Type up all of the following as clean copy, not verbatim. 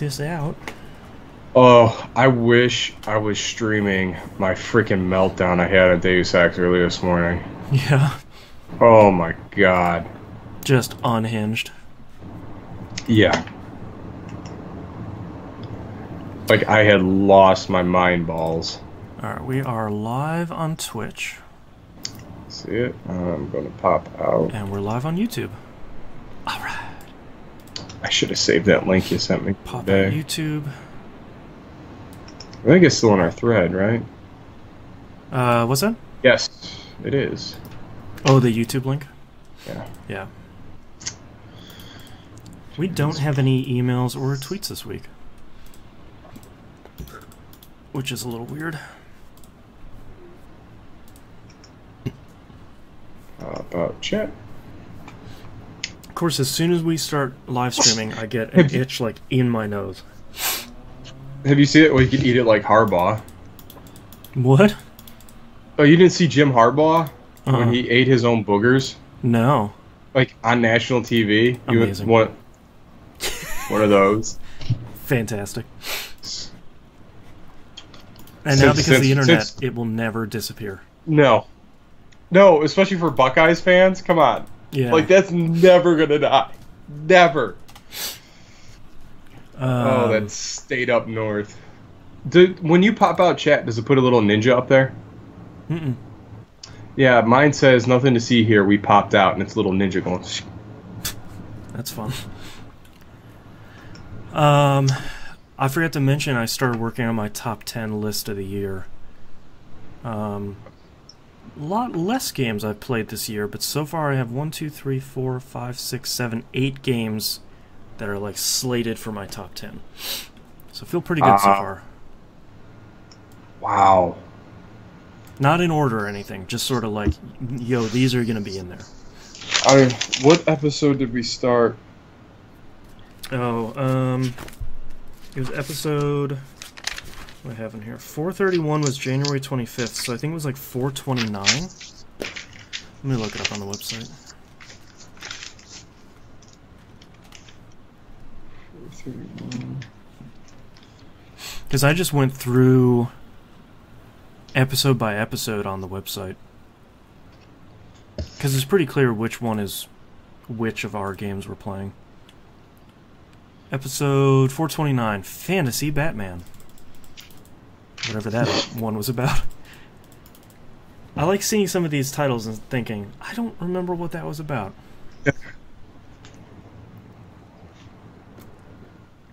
this out. Oh, I wish I was streaming my freaking meltdown I had on Deus Ex earlier this morning. Yeah. Oh my god. Just unhinged. Yeah. Like I had lost my mind balls. Alright, we are live on Twitch. See it? I'm gonna pop out. And we're live on YouTube. Alright. I should have saved that link you sent me Pop today. on YouTube. I think it's still in our thread, right? What's that? Yes, it is. Oh, the YouTube link? Yeah. Yeah. We don't have any emails or tweets this week. Which is a little weird. About chat. Of course, as soon as we start live streaming, I get an itch like in my nose. Have you seen it where you can eat it like Harbaugh? What? Oh, you didn't see Jim Harbaugh when he ate his own boogers? No. Like on national TV? Amazing. One of those. Fantastic. And now because of the internet, it will never disappear. No. No, especially for Buckeyes fans. Come on. Yeah. Like, that's never going to die. Never. Oh, that stayed up north. When you pop out chat, does it put a little ninja up there? Mm-mm. Yeah, mine says nothing to see here. We popped out, and it's a little ninja going. That's fun. I forgot to mention I started working on my top 10 list of the year. A lot less games I've played this year, but so far I have 1, 2, 3, 4, 5, 6, 7, 8 games that are like slated for my top 10. So I feel pretty good so far. Wow. Not in order or anything, just sort of like, yo, these are going to be in there. What episode did we start? Oh, it was episode... What do I have in here? 431 was January 25th, so I think it was like 429. Let me look it up on the website. 431. Because I just went through episode by episode on the website. Because it's pretty clear which one is which of our games we're playing. Episode 429, Fantasy Batman. Whatever that one was about. I like seeing some of these titles and thinking, I don't remember what that was about.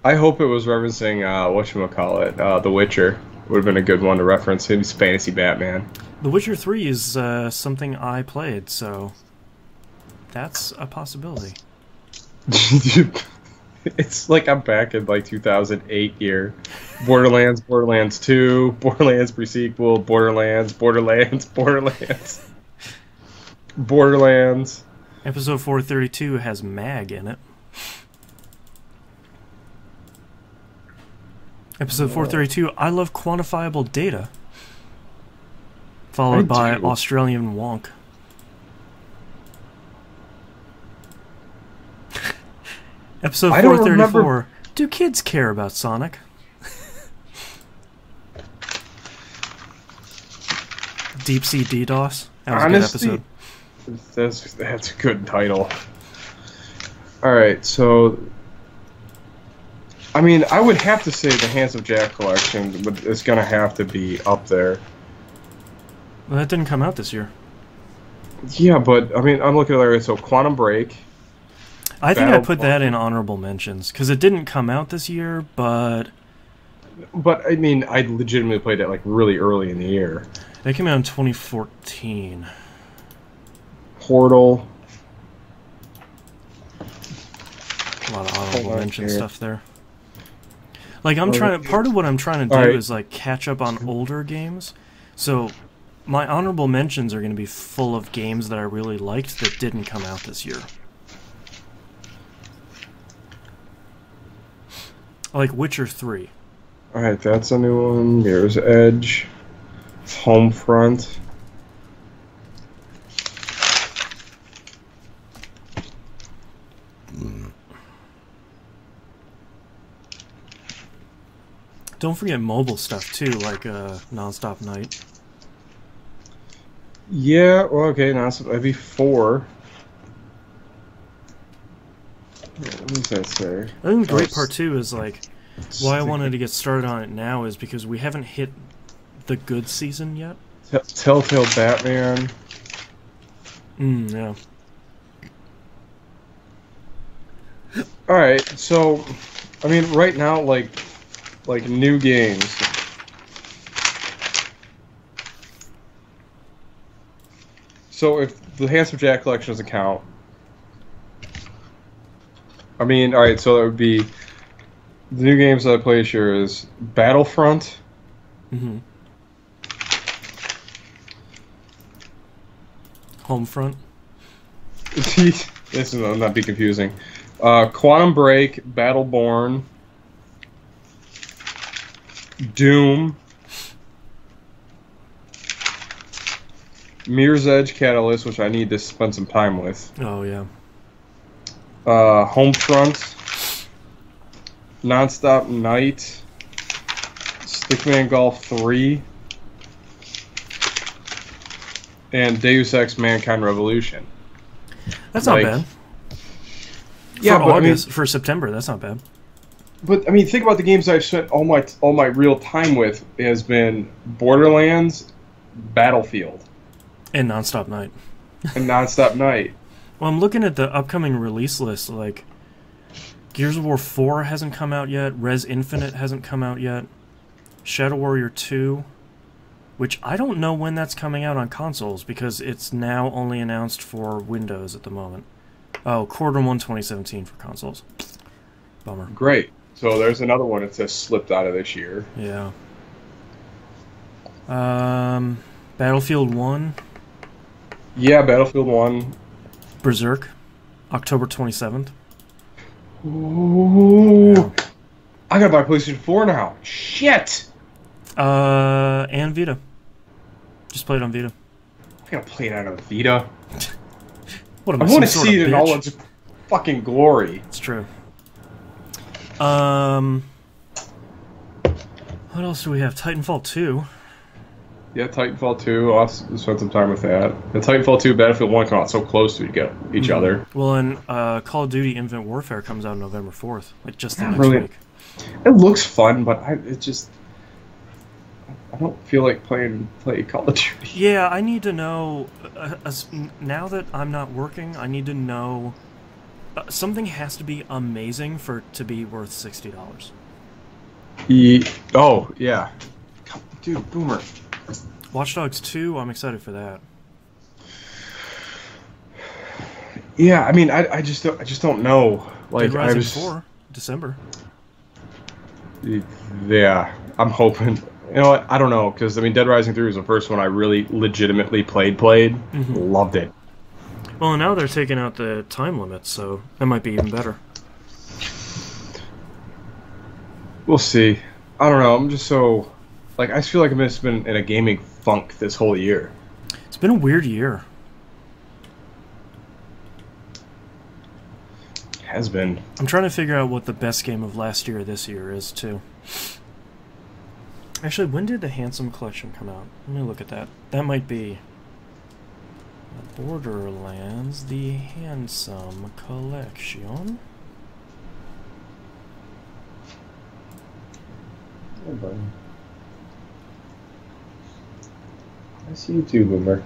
I hope it was referencing, whatchamacallit, The Witcher. Would have been a good one to reference. His Fantasy Batman. The Witcher 3 is something I played, so that's a possibility. It's like I'm back in like 2008 year. Borderlands, Borderlands 2, Borderlands pre-sequel, Borderlands. Episode 432 has Mag in it. Episode 432, I love quantifiable data. Followed by Australian Wonk. Episode 434, do kids care about Sonic? Deep Sea DDoS. That was Honestly, a good episode. That's a good title. Alright, so... I mean, I would have to say the Hands of Jack collection is going to have to be up there. Well, that didn't come out this year. Yeah, but, I mean, I'm looking at it, so Quantum Break... I think I put that in honorable mentions, because it didn't come out this year, but... But, I mean, I legitimately played it, like, really early in the year. It came out in 2014. Portal. A lot of honorable mention stuff there. Like, I'm trying to... Part of what I'm trying to do is, like, catch up on older games. So, my honorable mentions are going to be full of games that I really liked that didn't come out this year. Like Witcher 3. Alright, that's a new one. There's Edge. Homefront. Don't forget mobile stuff too, like Nonstop Night. Yeah, well, okay, Nonstop, that'd be 4. What does that say? I think the great part too is like why I wanted to get started on it now is because we haven't hit the good season yet. Telltale Batman. Yeah. Alright, so, I mean, right now, like new games. So if the Handsome Jack collection doesn't count, I mean, alright, so that would be, the new games that I play this year is Battlefront. Homefront. This will not be confusing. Quantum Break, Battleborn, Doom, Mirror's Edge Catalyst, which I need to spend some time with. Oh yeah. Homefront, Nonstop Night, Stickman Golf 3, and Deus Ex Mankind Revolution. That's not bad. Yeah, for August, for September, that's not bad. But I mean, think about the games I've spent all my real time with has been Borderlands, Battlefield, and Nonstop Night. and Nonstop Night. Well, I'm looking at the upcoming release list. Like, Gears of War 4 hasn't come out yet. Res Infinite hasn't come out yet. Shadow Warrior 2, which I don't know when that's coming out on consoles because it's now only announced for Windows at the moment. Oh, Quarter 1 2017 for consoles. Bummer. Great. So there's another one that says slipped out of this year. Yeah. Battlefield 1. Yeah, Battlefield 1. Berserk, October 27th. Ooh. Yeah. I gotta buy PlayStation 4 now. Shit! And Vita. Just play it on Vita. I gotta play it out of the Vita. What am I I want to some sort see of it in bitch? all its fucking glory. It's true. What else do we have? Titanfall 2. Yeah, Titanfall 2. I'll spend some time with that. And Titanfall 2, Battlefield 1 come out so close to each other. Well, and Call of Duty Infinite Warfare comes out November 4th. Like, just the next Really, week. it looks fun, but I don't feel like play Call of Duty. Yeah, I need to know... now that I'm not working, I need to know... something has to be amazing for it to be worth $60. Oh, yeah. Dude, Boomer. Watch Dogs 2, I'm excited for that. Yeah, I mean, I just don't know. Like, Dead Rising 4, December. Yeah, I'm hoping. You know what? I don't know, because, I mean, Dead Rising 3 was the first one I really legitimately played. Mm-hmm. Loved it. Well, now they're taking out the time limit, so that might be even better. We'll see. I don't know. I'm just so... Like, I just feel like I've just been in a gaming funk this whole year. It's been a weird year. It has been. I'm trying to figure out what the best game of last year or this year is, too. Actually, when did the Handsome Collection come out? Let me look at that. That might be... Borderlands, the Handsome Collection. Hey, buddy. I see you too, Boomer.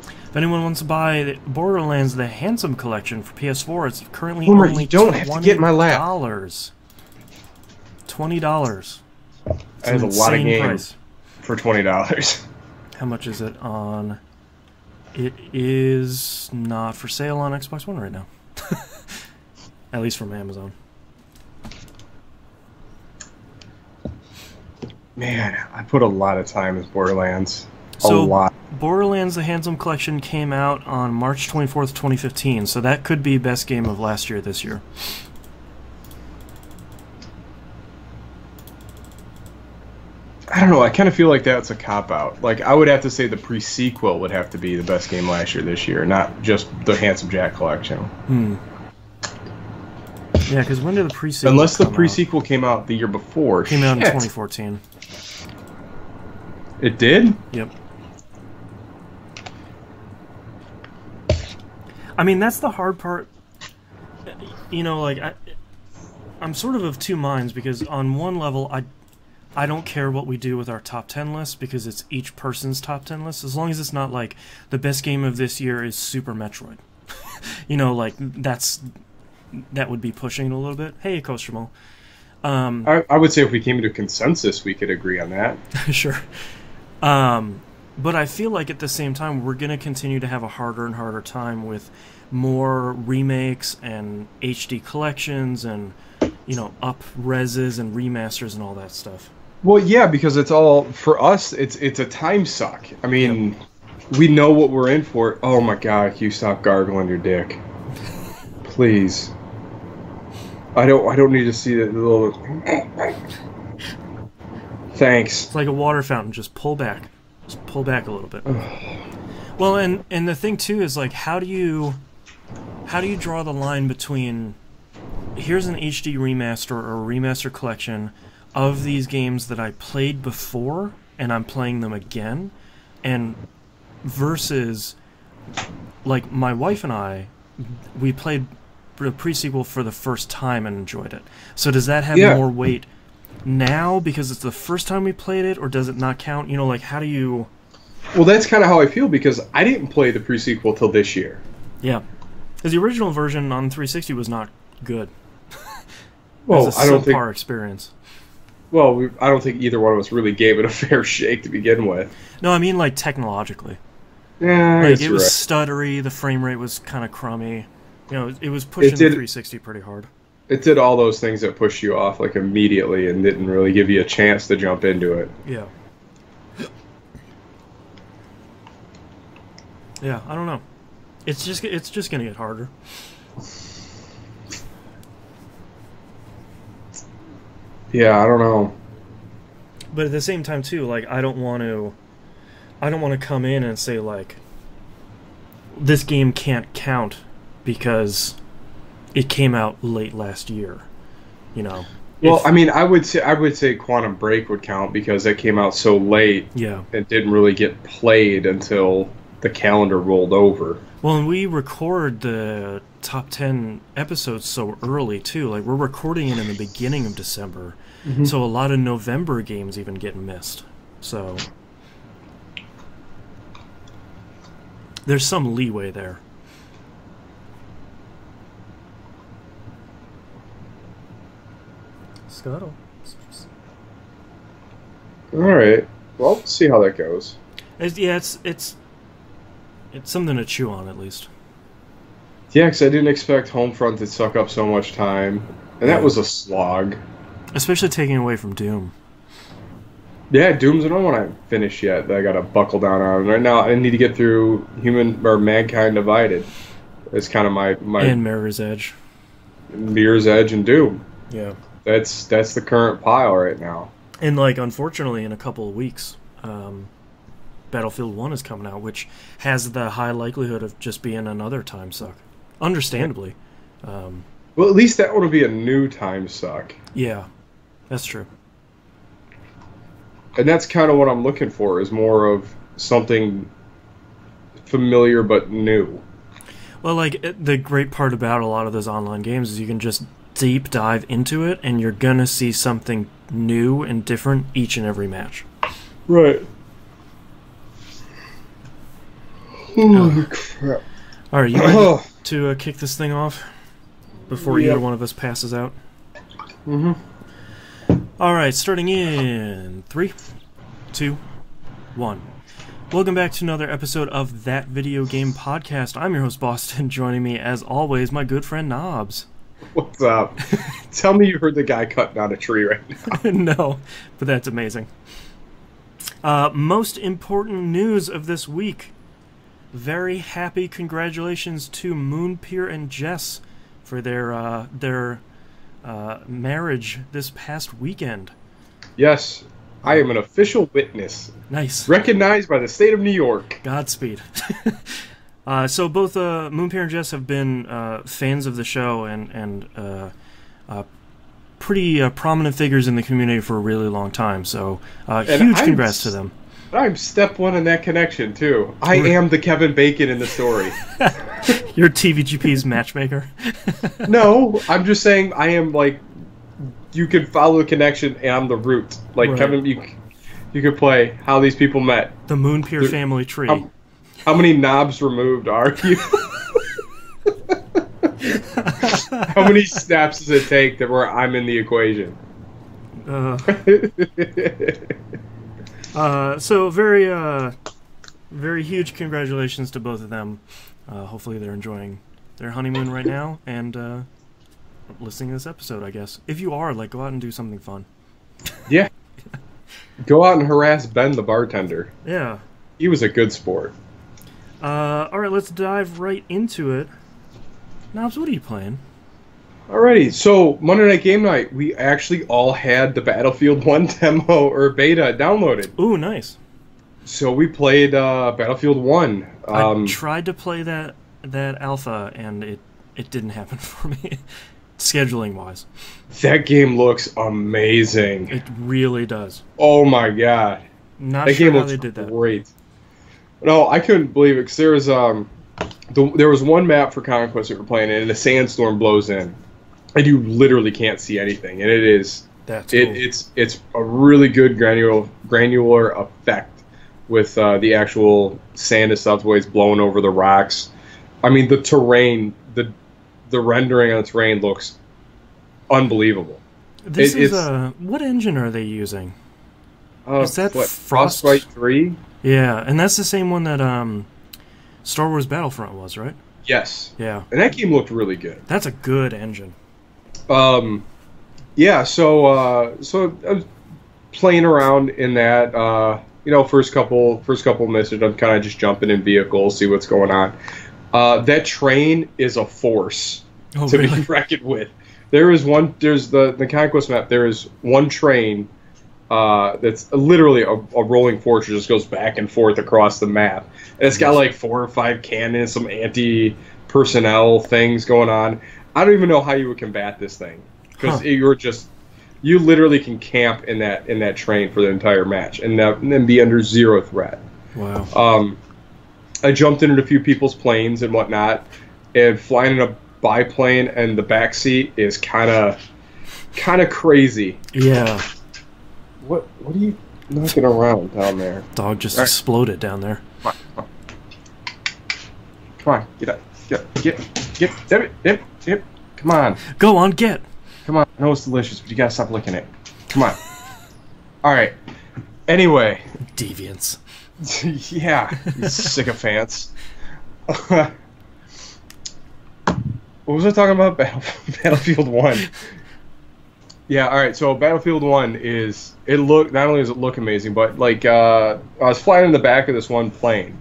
If anyone wants to buy Borderlands, the Handsome Collection for PS4, it's currently Boomer, only you don't have to get in my lap. $20. That is a lot of games for $20. How much is it on... It is not for sale on Xbox One right now. At least from Amazon. Man, I put a lot of time in Borderlands. A So, lot. Borderlands The Handsome Collection came out on March 24th, 2015, so that could be best game of last year this year. I don't know, I kind of feel like that's a cop-out. Like, I would have to say the pre-sequel would have to be the best game last year this year, not just the Handsome Jack collection. Yeah, because when did the pre-sequel Unless the come out? pre-sequel came out the year before. Came out in Shit. 2014. It did? Yep. I mean, that's the hard part. You know, like, I'm sort of two minds, because on one level, I don't care what we do with our top 10 list, because it's each person's top 10 list, as long as it's not like the best game of this year is Super Metroid. You know, like, that would be pushing it a little bit. Hey, Kostromol. I would say if we came to consensus, we could agree on that. Sure. But I feel like at the same time, we're going to continue to have a harder and harder time with more remakes and HD collections and, you know, up-reses and remasters and all that stuff. Well, yeah, because it's all, for us, it's a time suck. I mean, we know what we're in for. Oh my god, can you stop gargling your dick? Please. I don't need to see that little... Thanks. It's like a water fountain, just pull back. Just pull back a little bit. Well, and the thing too is, like, how do you draw the line between here's an HD remaster or a remaster collection of these games that I played before and I'm playing them again, and versus, like, my wife and I, we played the pre-sequel for the first time and enjoyed it. So does that have more weight now because it's the first time we played it, or does it not count? You know, like, how do you... Well, that's kind of how I feel, because I didn't play the pre-sequel till this year. Yeah. Because the original version on 360 was not good. Well, I don't think... experience. Well, I don't think either one of us really gave it a fair shake to begin with. No, I mean, like, technologically. Yeah, like, it was stuttery, the frame rate was kind of crummy. You know, it was pushing the 360 pretty hard. It did all those things that pushed you off, like, immediately and didn't really give you a chance to jump into it. Yeah. Yeah, I don't know. It's just gonna get harder. Yeah, I don't know. But at the same time, too, like, I don't want to come in and say, like, this game can't count because it came out late last year, you know. Well, I mean, I would say Quantum Break would count because it came out so late. Yeah. It didn't really get played until the calendar rolled over. Well, and we record the top 10 episodes so early, too. Like, we're recording it in the beginning of December. Mm-hmm. So a lot of November games even get missed. So there's some leeway there. Scuttle. All right. Well, let's see how that goes. It's something to chew on, at least. Yeah, because I didn't expect Homefront to suck up so much time, and that was a slog. Especially taking away from Doom. Yeah, Doom's another one I haven't finished yet that I gotta buckle down on. Right now, I need to get through Mankind Divided. It's kind of my and Mirror's Edge. Mirror's Edge and Doom. Yeah. That's the current pile right now. And, like, unfortunately, in a couple of weeks, Battlefield 1 is coming out, which has the high likelihood of just being another time suck. Understandably. Well, at least that one will be a new time suck. Yeah, that's true. And that's kind of what I'm looking for, is more of something familiar but new. Well, like, the great part about a lot of those online games is you can just deep dive into it, and you're gonna see something new and different each and every match. Right. Holy crap. Alright, you ready to kick this thing off before either one of us passes out? Mm-hmm. Alright, starting in 3, 2, 1. Welcome back to another episode of That Video Game Podcast. I'm your host, Boston. Joining me, as always, my good friend, Knobs. What's up? Tell me you heard the guy cutting down a tree right now. No, but that's amazing. Most important news of this week. Very happy congratulations to Moonpier and Jess for their marriage this past weekend. Yes, I am an official witness. Nice. Recognized by the state of New York. Godspeed. So both Moonpier and Jess have been fans of the show and pretty prominent figures in the community for a really long time. So And huge congrats to them. I'm step one in that connection, too. I am the Kevin Bacon in the story. You're TVGP's matchmaker? No, I'm just saying I am, like, you could follow the connection and I'm the root. Like, Right. Kevin, you could play how these people met. The Moonpier family tree. How many knobs removed are you? How many snaps does it take that where I'm in the equation? So very huge congratulations to both of them. Hopefully they're enjoying their honeymoon right now and listening to this episode, I guess. If you are, like, go out and do something fun. Yeah. Go out and harass Ben the bartender. Yeah. He was a good sport. Alright, let's dive right into it. Knobs, what are you playing? Alrighty, so Monday Night Game Night, we actually all had the Battlefield 1 demo or beta downloaded. Ooh, nice. So we played Battlefield 1. I tried to play that alpha, and it didn't happen for me, scheduling-wise. That game looks amazing. It really does. Oh my god. Not That sure game how looks they did that. great. No, I couldn't believe it, because there was one map for Conquest that we were playing in, and a sandstorm blows in. And you literally can't see anything, and it is That's cool. it's a really good granular effect with the actual sand and stuff the way it's blowing over the rocks. I mean, the terrain, the rendering on the terrain looks unbelievable. This what engine are they using? Is that Frostbite 3? Yeah, and that's the same one that Star Wars Battlefront was, right? Yes. Yeah. And that game looked really good. That's a good engine. Yeah, so I was playing around in that, first couple missions, I'm kind of just jumping in vehicles, see what's going on. That train is a force to be reckoned with. There's the Conquest map, there is one train that's literally a rolling force that just goes back and forth across the map. And it's got like 4 or 5 cannons, some anti-personnel things going on. I don't even know how you would combat this thing, because you literally can camp in that train for the entire match and then be under zero threat. Wow. I jumped into a few people's planes and whatnot, and flying in a biplane and the back seat is kind of crazy. Yeah. What are you knocking around down there? Dog just exploded down there. Come on, get up. Get, Dip. Come on. Go on, get. Come on. I know it's delicious, but you gotta stop licking it. Come on. Alright. Anyway. Deviants. Yeah, you sycophants. What was I talking about? Battlefield 1. Yeah, alright, so Battlefield 1 not only does it look amazing, but like I was flying in the back of this one plane.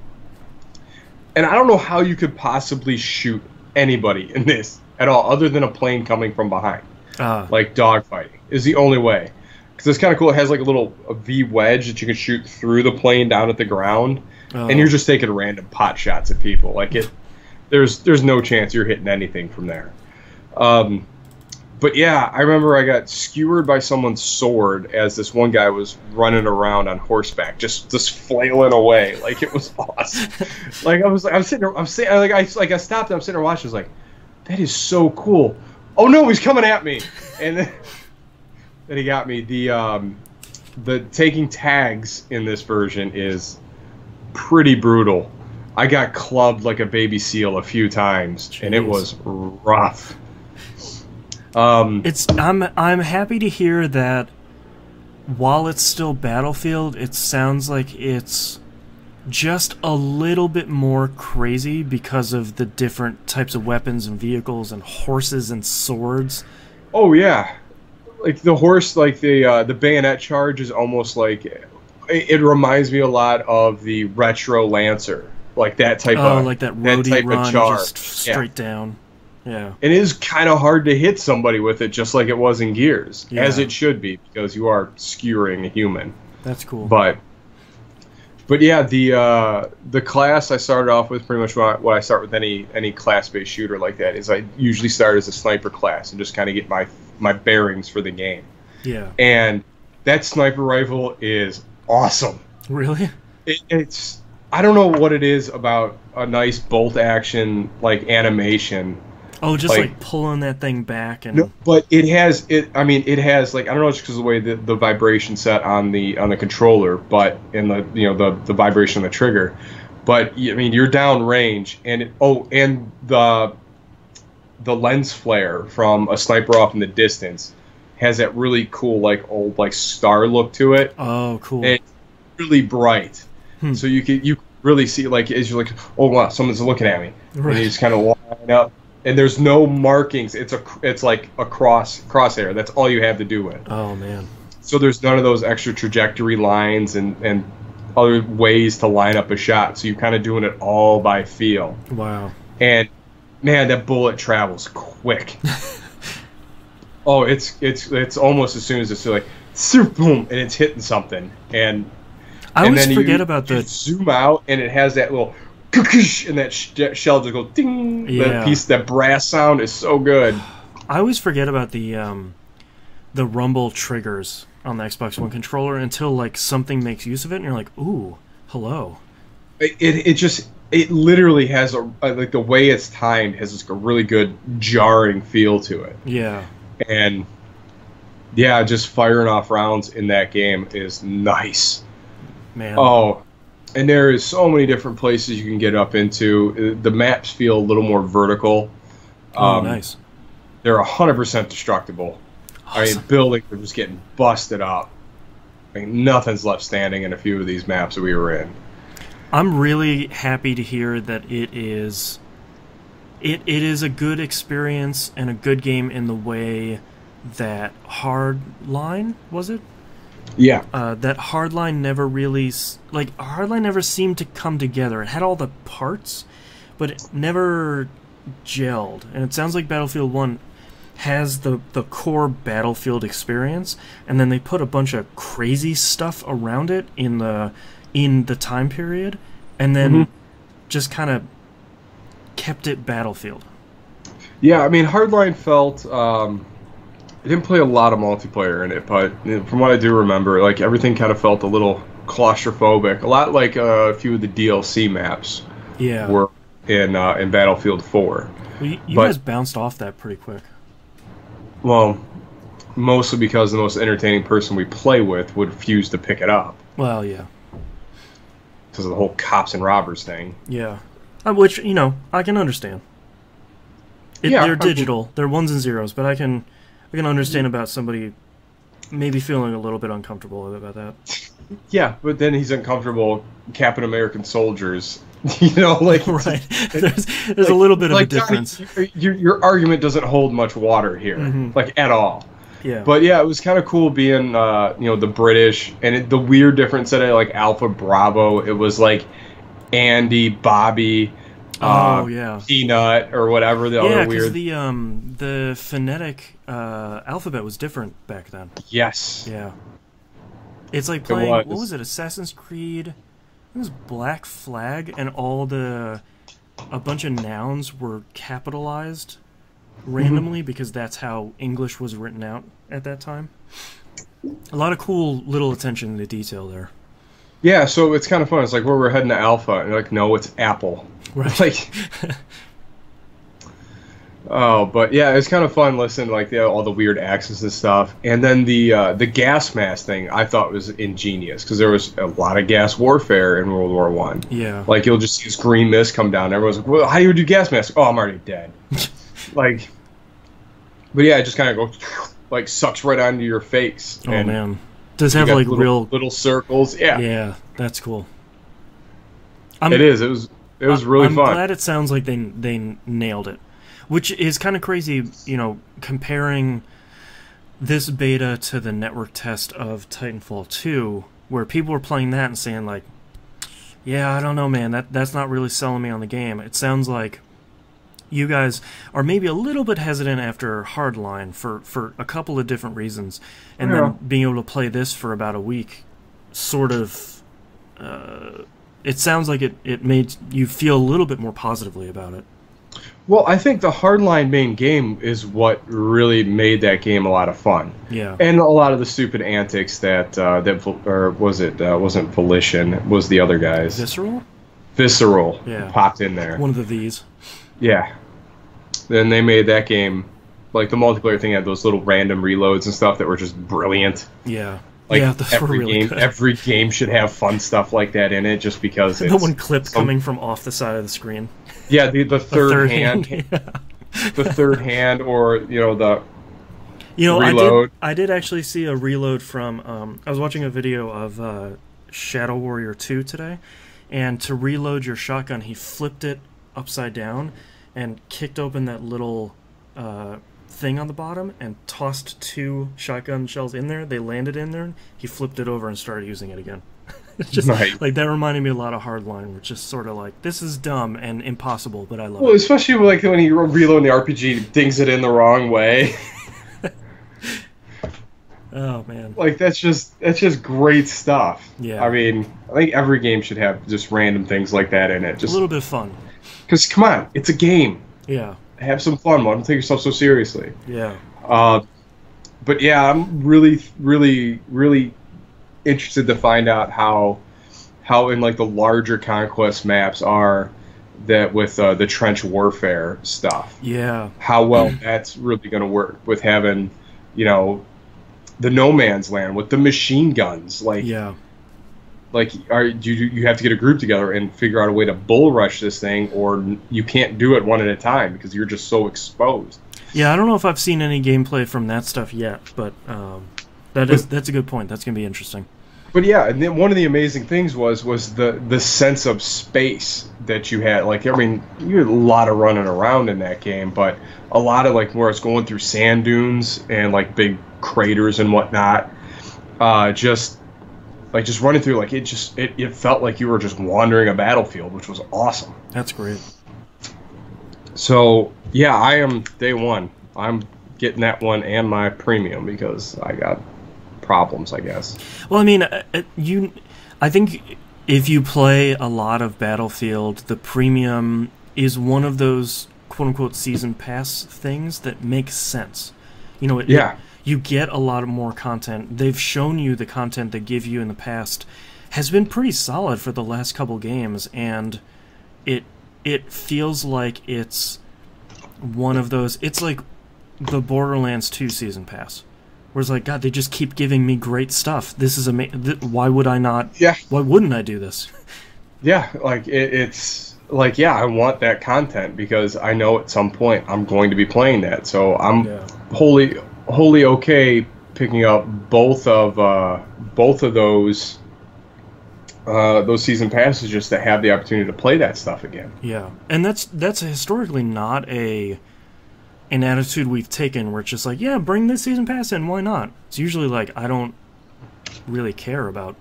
And I don't know how you could possibly shoot anybody in this at all, other than a plane coming from behind. Like dogfighting is the only way. Because it's kind of cool. It has like a V wedge that you can shoot through the plane down at the ground, and you're just taking random pot shots at people. Like there's no chance you're hitting anything from there. But yeah, I remember I got skewered by someone's sword as this one guy was running around on horseback, just flailing away. Like, it was awesome. Like, I stopped and I'm sitting there watching. I was like, that is so cool. Oh no, he's coming at me. And then he got me. The taking tags in this version is pretty brutal. I got clubbed like a baby seal a few times. Jeez. And it was rough. I'm happy to hear that while it's still Battlefield, it sounds like it's just a little bit more crazy because of the different types of weapons and vehicles and horses and swords. Oh yeah, like the horse, like the bayonet charge is almost like it reminds me a lot of the retro Lancer, like that type of like that roadie run, just straight down. Yeah, it is kind of hard to hit somebody with it, just like it was in Gears, as it should be, because you are skewering a human. That's cool. But yeah, the class I started off with, pretty much what I start with any class-based shooter like that, is I usually start as a sniper class and just kind of get my my bearings for the game. Yeah. And that sniper rifle is awesome. Really? It's I don't know what it is about a nice bolt action like animation. Oh, just like pulling that thing back and. No, but it has it. I mean, it has like I don't know, it's because of the way the vibration set on the controller, but in the vibration on the trigger. But I mean, you're down range, and and the lens flare from a sniper off in the distance has that really cool like old like star look to it. Oh, cool! And it's really bright, so you really see like as you're like, oh wow, someone's looking at me, right. And you just kind of line up. And there's no markings. It's like a crosshair. That's all you have to do with. Oh man. So there's none of those extra trajectory lines and other ways to line up a shot. So you're kind of doing it all by feel. Wow. And man, that bullet travels quick. Oh, it's almost as soon as it's like boom, and it's hitting something. And I always forget about the zoom out, and it has that little. And that shell just goes ding. Yeah. That brass sound is so good. I always forget about the rumble triggers on the Xbox One controller until like something makes use of it, and you're like, ooh, hello. It literally has like the way it's timed has like a really good jarring feel to it. Yeah. And yeah, just firing off rounds in that game is nice. Man. Oh. And there is so many different places you can get up into. The maps feel a little more vertical. Oh, nice. They're 100% destructible. Awesome. I mean, buildings are just getting busted up. I mean, nothing's left standing in a few of these maps that we were in. I'm really happy to hear that it is a good experience and a good game in the way that Hardline, was it? Yeah. That Hardline never really... Hardline never seemed to come together. It had all the parts, but it never gelled. And it sounds like Battlefield 1 has the core Battlefield experience, and then they put a bunch of crazy stuff around it in the time period, and then just kind of kept it Battlefield. Yeah, I mean, Hardline felt... I didn't play a lot of multiplayer in it, but from what I do remember, like everything kind of felt a little claustrophobic. A lot like a few of the DLC maps were in Battlefield 4. Well, you guys bounced off that pretty quick. Well, mostly because the most entertaining person we play with would refuse to pick it up. Well, yeah. Because of the whole cops and robbers thing. Yeah. Which, I can understand. They're digital. They're ones and zeros, but I can understand about somebody maybe feeling a little bit uncomfortable about that. Yeah, but then he's uncomfortable Captain American soldiers. Right. There's a little bit of a difference. Your argument doesn't hold much water here, at all. Yeah. But yeah, it was kind of cool being, the British, and the weird difference that I like Alpha Bravo. It was like Andy, Bobby. Peanut or whatever the other weird. Yeah, because the phonetic alphabet was different back then. Yes. Yeah. It's like playing what was it? Assassin's Creed. It was Black Flag, and a bunch of nouns were capitalized randomly because that's how English was written out at that time. A lot of cool little attention to detail there. Yeah, so it's kind of fun. It's like, we're heading to Alpha, and you're like, no, it's Apple. Right. But yeah, it's kind of fun listening to all the weird accents and stuff. And then the gas mask thing I thought was ingenious, because there was a lot of gas warfare in World War I. Yeah. Like, you'll just see this green mist come down, and everyone's like, well, how do you do gas masks? Oh, I'm already dead. But yeah, it just kind of goes, sucks right onto your face. Oh, man. Does have little circles. Yeah, that's cool. It is. It was really fun. I'm glad it sounds like they nailed it, which is kind of crazy. Comparing this beta to the network test of Titanfall 2, where people were playing that and saying like, "Yeah, I don't know, man. That's not really selling me on the game." It sounds like you guys are maybe a little bit hesitant after Hardline for a couple of different reasons, and then being able to play this for about a week, sort of. It sounds like it made you feel a little bit more positively about it. Well, I think the hardline main game is what really made that game a lot of fun. Yeah. And a lot of the stupid antics or was it wasn't Volition, it was the other guys. Visceral Yeah. popped in there. One of the V's. Yeah. Then they made that game, like the multiplayer thing had those little random reloads and stuff that were just brilliant. Yeah. Like yeah, those were really good. Every game should have fun stuff like that in it, just because it's... The one clip coming from off the side of the screen. Yeah, the third hand. Yeah. The third hand, or, the reload. I did actually see a reload from... I was watching a video of Shadow Warrior 2 today, and to reload your shotgun, he flipped it upside down and kicked open that little... thing on the bottom and tossed 2 shotgun shells in there. They landed in there. He flipped it over and started using it again. It's just like that reminded me a lot of Hardline, which is sort of like, this is dumb and impossible, but I love it. Well, especially like when you reload the RPG, dings it in the wrong way. Oh man, like that's just great stuff. Yeah, I mean, I think every game should have just random things like that in it. Just a little bit of fun. Because come on, it's a game. Yeah. Have some fun, man. Don't take yourself so seriously. Yeah. But yeah, I'm really, really, really interested to find out how in like the larger conquest maps are that with the trench warfare stuff. Yeah. How well that's really going to work with having, the no man's land with the machine guns. Like, yeah. Like, you have to get a group together and figure out a way to bull rush this thing, or you can't do it one at a time because you're just so exposed. Yeah, I don't know if I've seen any gameplay from that stuff yet, but that's a good point. That's going to be interesting. But yeah, and then one of the amazing things was the sense of space that you had. Like, I mean, you had a lot of running around in that game, but a lot of like where it's going through sand dunes and like big craters and whatnot, just running through, like it felt like you were just wandering a battlefield, which was awesome. That's great. So yeah, I am day one. I'm getting that one and my premium because I got problems, I guess. Well, I mean, I think if you play a lot of Battlefield, the premium is one of those quote unquote season pass things that makes sense. You get a lot more content. They've shown you the content they give you in the past has been pretty solid for the last couple games, and it feels like it's one of those... It's like the Borderlands 2 Season Pass, where it's like, God, they just keep giving me great stuff. This is amazing. Why would I not... Yeah. Why wouldn't I do this? Yeah, like, it's... Like, yeah, I want that content because I know at some point I'm going to be playing that, so I'm wholly okay picking up both of those season passes just to have the opportunity to play that stuff again. Yeah, and that's historically not an attitude we've taken where it's just like, yeah, bring this season pass in, why not? It's usually like, I don't really care about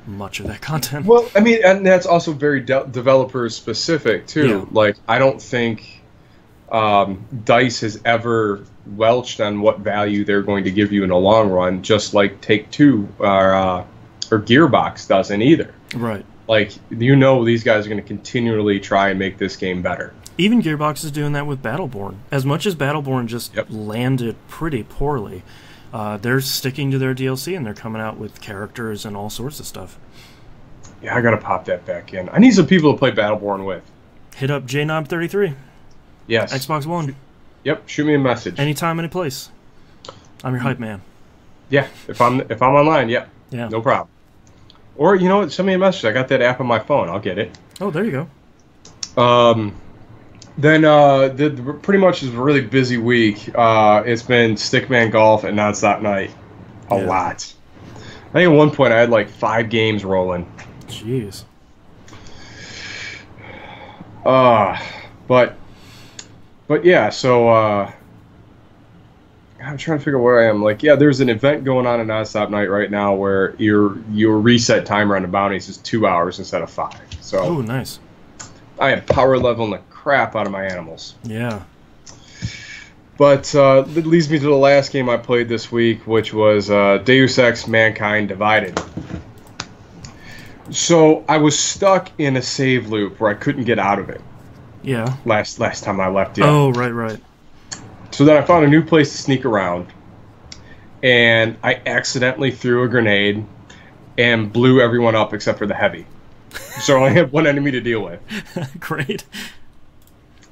much of that content. Well, I mean, and that's also very developer specific too. Yeah. Like, I don't think DICE has ever welched on what value they're going to give you in the long run, just like Take-Two or Gearbox doesn't either. Right. Like, these guys are going to continually try and make this game better. Even Gearbox is doing that with Battleborn. As much as Battleborn just landed pretty poorly, they're sticking to their DLC and they're coming out with characters and all sorts of stuff. Yeah, I gotta pop that back in. I need some people to play Battleborn with. Hit up JKnob33. Yes. Xbox One. Yep, shoot me a message. Anytime, any place. I'm your hype man. Yeah, if I'm online, yeah. No problem. Or, you know what, send me a message. I got that app on my phone. I'll get it. Oh, there you go. Then pretty much is a really busy week. It's been Stickman golf and Nonstop night. A lot. I think at one point I had like 5 games rolling. Jeez. But yeah, so I'm trying to figure out where I am. Like, yeah, there's an event going on at Nonstop Night right now where your reset timer on the bounties is 2 hours instead of 5. So, oh, nice. I am power leveling the crap out of my animals. Yeah. But that leads me to the last game I played this week, which was Deus Ex: Mankind Divided. So I was stuck in a save loop where I couldn't get out of it. Yeah. Last time I left. Yeah. Oh, right. So then I found a new place to sneak around, and I accidentally threw a grenade and blew everyone up except for the heavy. So I only have one enemy to deal with. Great.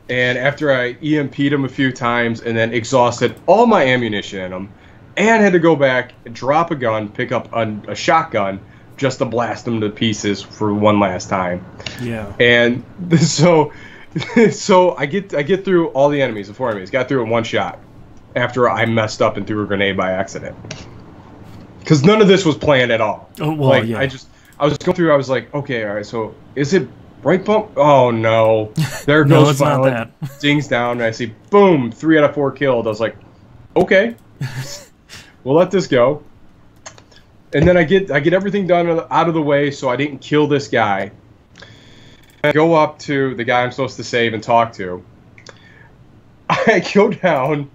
And after I EMP'd him a few times and then exhausted all my ammunition in him, and had to go back, drop a gun, pick up a shotgun, just to blast him to pieces for one last time. Yeah. And so I get through all the enemies, the 4 enemies, got through in one shot after I messed up and threw a grenade by accident. Because none of this was planned at all. Oh, well, like, yeah. I was going through, I was like, okay, all right, so is it right bump? Oh, no. There No, goes it's not Violent. that. Dings down, and I see, boom, 3 out of 4 killed. I was like, okay, we'll let this go. And then I get everything done out of the way so I didn't kill this guy. I go up to the guy I'm supposed to save and talk to. I go down,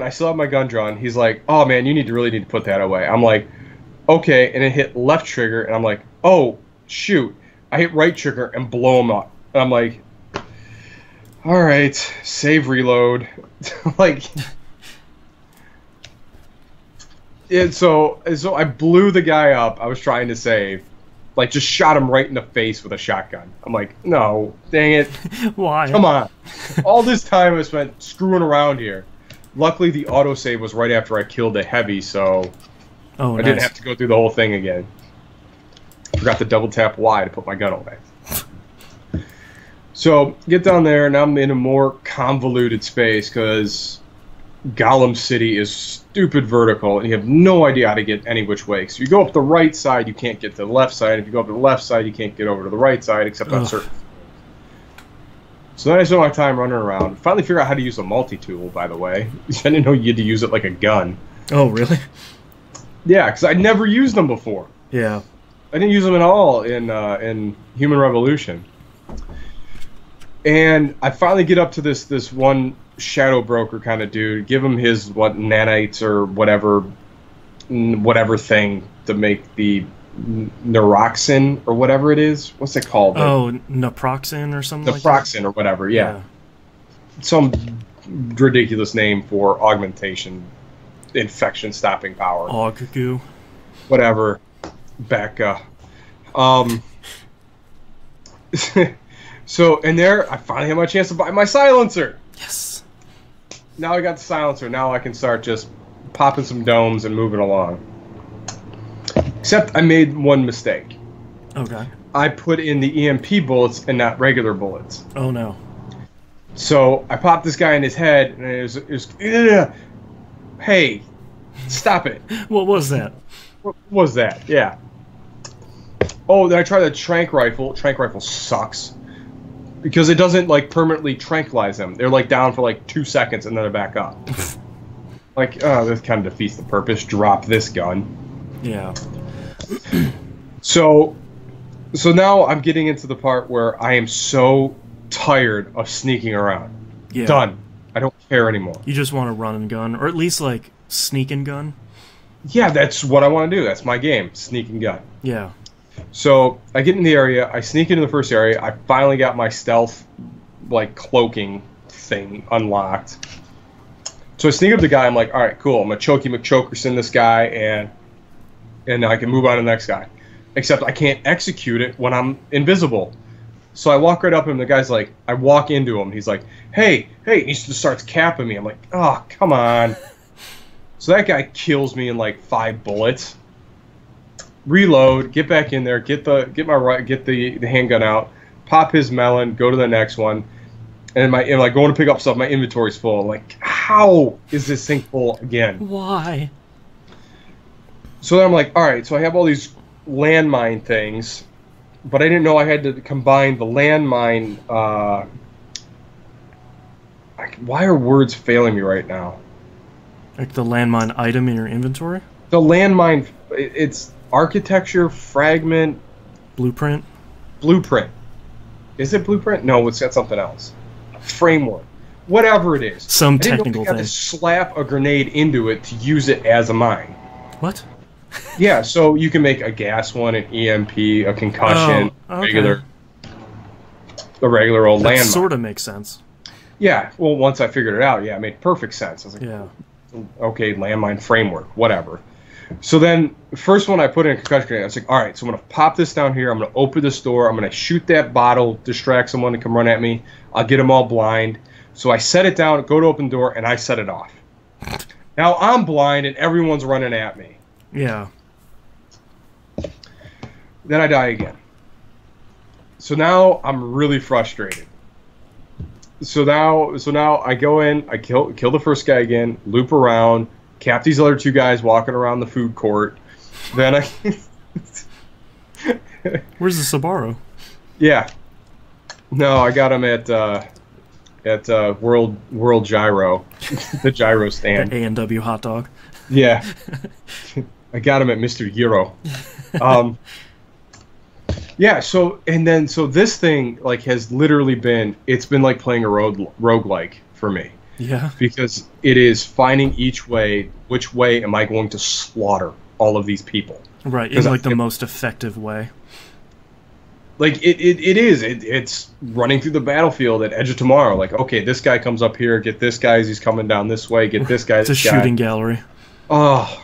I still have my gun drawn. He's like, oh, man, you really need to put that away. I'm like, okay, and it hit left trigger, and I'm like, oh, shoot. I hit right trigger and blow him up. And I'm like, all right, save, reload. Like, and so I blew the guy up I was trying to save. Like, just shot him right in the face with a shotgun. I'm like, no, dang it. Why? Come on. All this time I spent screwing around here. Luckily, the autosave was right after I killed a heavy, so I didn't have to go through the whole thing again. Forgot to double tap Y to put my gun away. So, get down there, and I'm in a more convoluted space, because Gollum City is stupid vertical, and you have no idea how to get any which way. So you go up the right side, you can't get to the left side. If you go up to the left side, you can't get over to the right side, except on certain. So then I spent my time running around. Finally figured out how to use a multi-tool, by the way. I didn't know you had to use it like a gun. Oh, really? Yeah, because I'd never used them before. Yeah. I didn't use them at all in Human Revolution. And I finally get up to this one shadow broker kind of dude, give him his nanites or whatever thing to make the Neuroxin or whatever it is. What's it called? Oh, naproxen or something like that? Naproxen or whatever, yeah. Some ridiculous name for augmentation, infection stopping power. Aug-goo. Whatever. Becca. So, in there, I finally had my chance to buy my silencer. Yes. Now I got the silencer. Now I can start just popping some domes and moving along. Except I made one mistake. Okay. I put in the EMP bullets and not regular bullets. Oh, no. So I popped this guy in his head, and it was hey, stop it. What was that? What was that? Yeah. Oh, then I tried the tranq rifle. Tranq rifle sucks. Because it doesn't, like, permanently tranquilize them. They're, like, down for, like, 2 seconds, and then they're back up. Like, oh, this kind of defeats the purpose. Drop this gun. Yeah. So now I'm getting into the part where I am so tired of sneaking around. Yeah. Done. I don't care anymore. You just want to run and gun, or at least, like, sneak and gun? Yeah, that's what I want to do. That's my game. Sneak and gun. Yeah. So I get in the area, I sneak into the first area, I finally got my stealth, like, cloaking thing unlocked. So I sneak up to the guy, I'm like, alright, cool, I'm going to Chokey McChokerson this guy, and I can move on to the next guy. Except I can't execute it when I'm invisible. So I walk right up to him, the guy's like, I walk into him, he's like, hey, and he just starts capping me. I'm like, oh, come on. So that guy kills me in, like, 5 bullets. Reload, get back in there, get the handgun out, pop his melon, go to the next one, and like going to pick up stuff, my inventory's full. Like, how is this thing full again? Why? So then I'm like, all right, so I have all these landmine things, but I didn't know I had to combine the landmine. Why are words failing me right now? Like the landmine item in your inventory? The landmine, it's architecture, fragment, blueprint. Is it blueprint? No, it's got something else. Framework. Whatever it is. Some I didn't technical know I had thing. to slap a grenade into it to use it as a mine. What? Yeah, so you can make a gas one, an EMP, a concussion, okay. regular. a regular old That landmine. sort of makes sense. Yeah, well, once I figured it out, yeah, it made perfect sense. I was like, Yeah. okay, landmine framework, whatever. So then, first one I put in a concussion grenade, I was like, all right, so I'm going to pop this down here. I'm going to open this door. I'm going to shoot that bottle, distract someone to come run at me. I'll get them all blind. So I set it down, go to open the door, and I set it off. Now I'm blind, and everyone's running at me. Yeah. Then I die again. So now I'm really frustrated. So now I go in, I kill the first guy again, loop around, cap these other two guys walking around the food court. Then I Where's the Saboteur? Yeah. No, I got him at World Gyro, the gyro stand. The A&W hot dog. Yeah. I got him at Mr. Gyro. Yeah, so this thing like has literally been like playing a roguelike for me. Yeah. Because it is finding which way am I going to slaughter all of these people. Right, in like the most effective way. Like it's running through the battlefield at Edge of Tomorrow. Like, okay, this guy comes up here, get this guy as he's coming down this way, get this guy. It's a shooting gallery. Oh.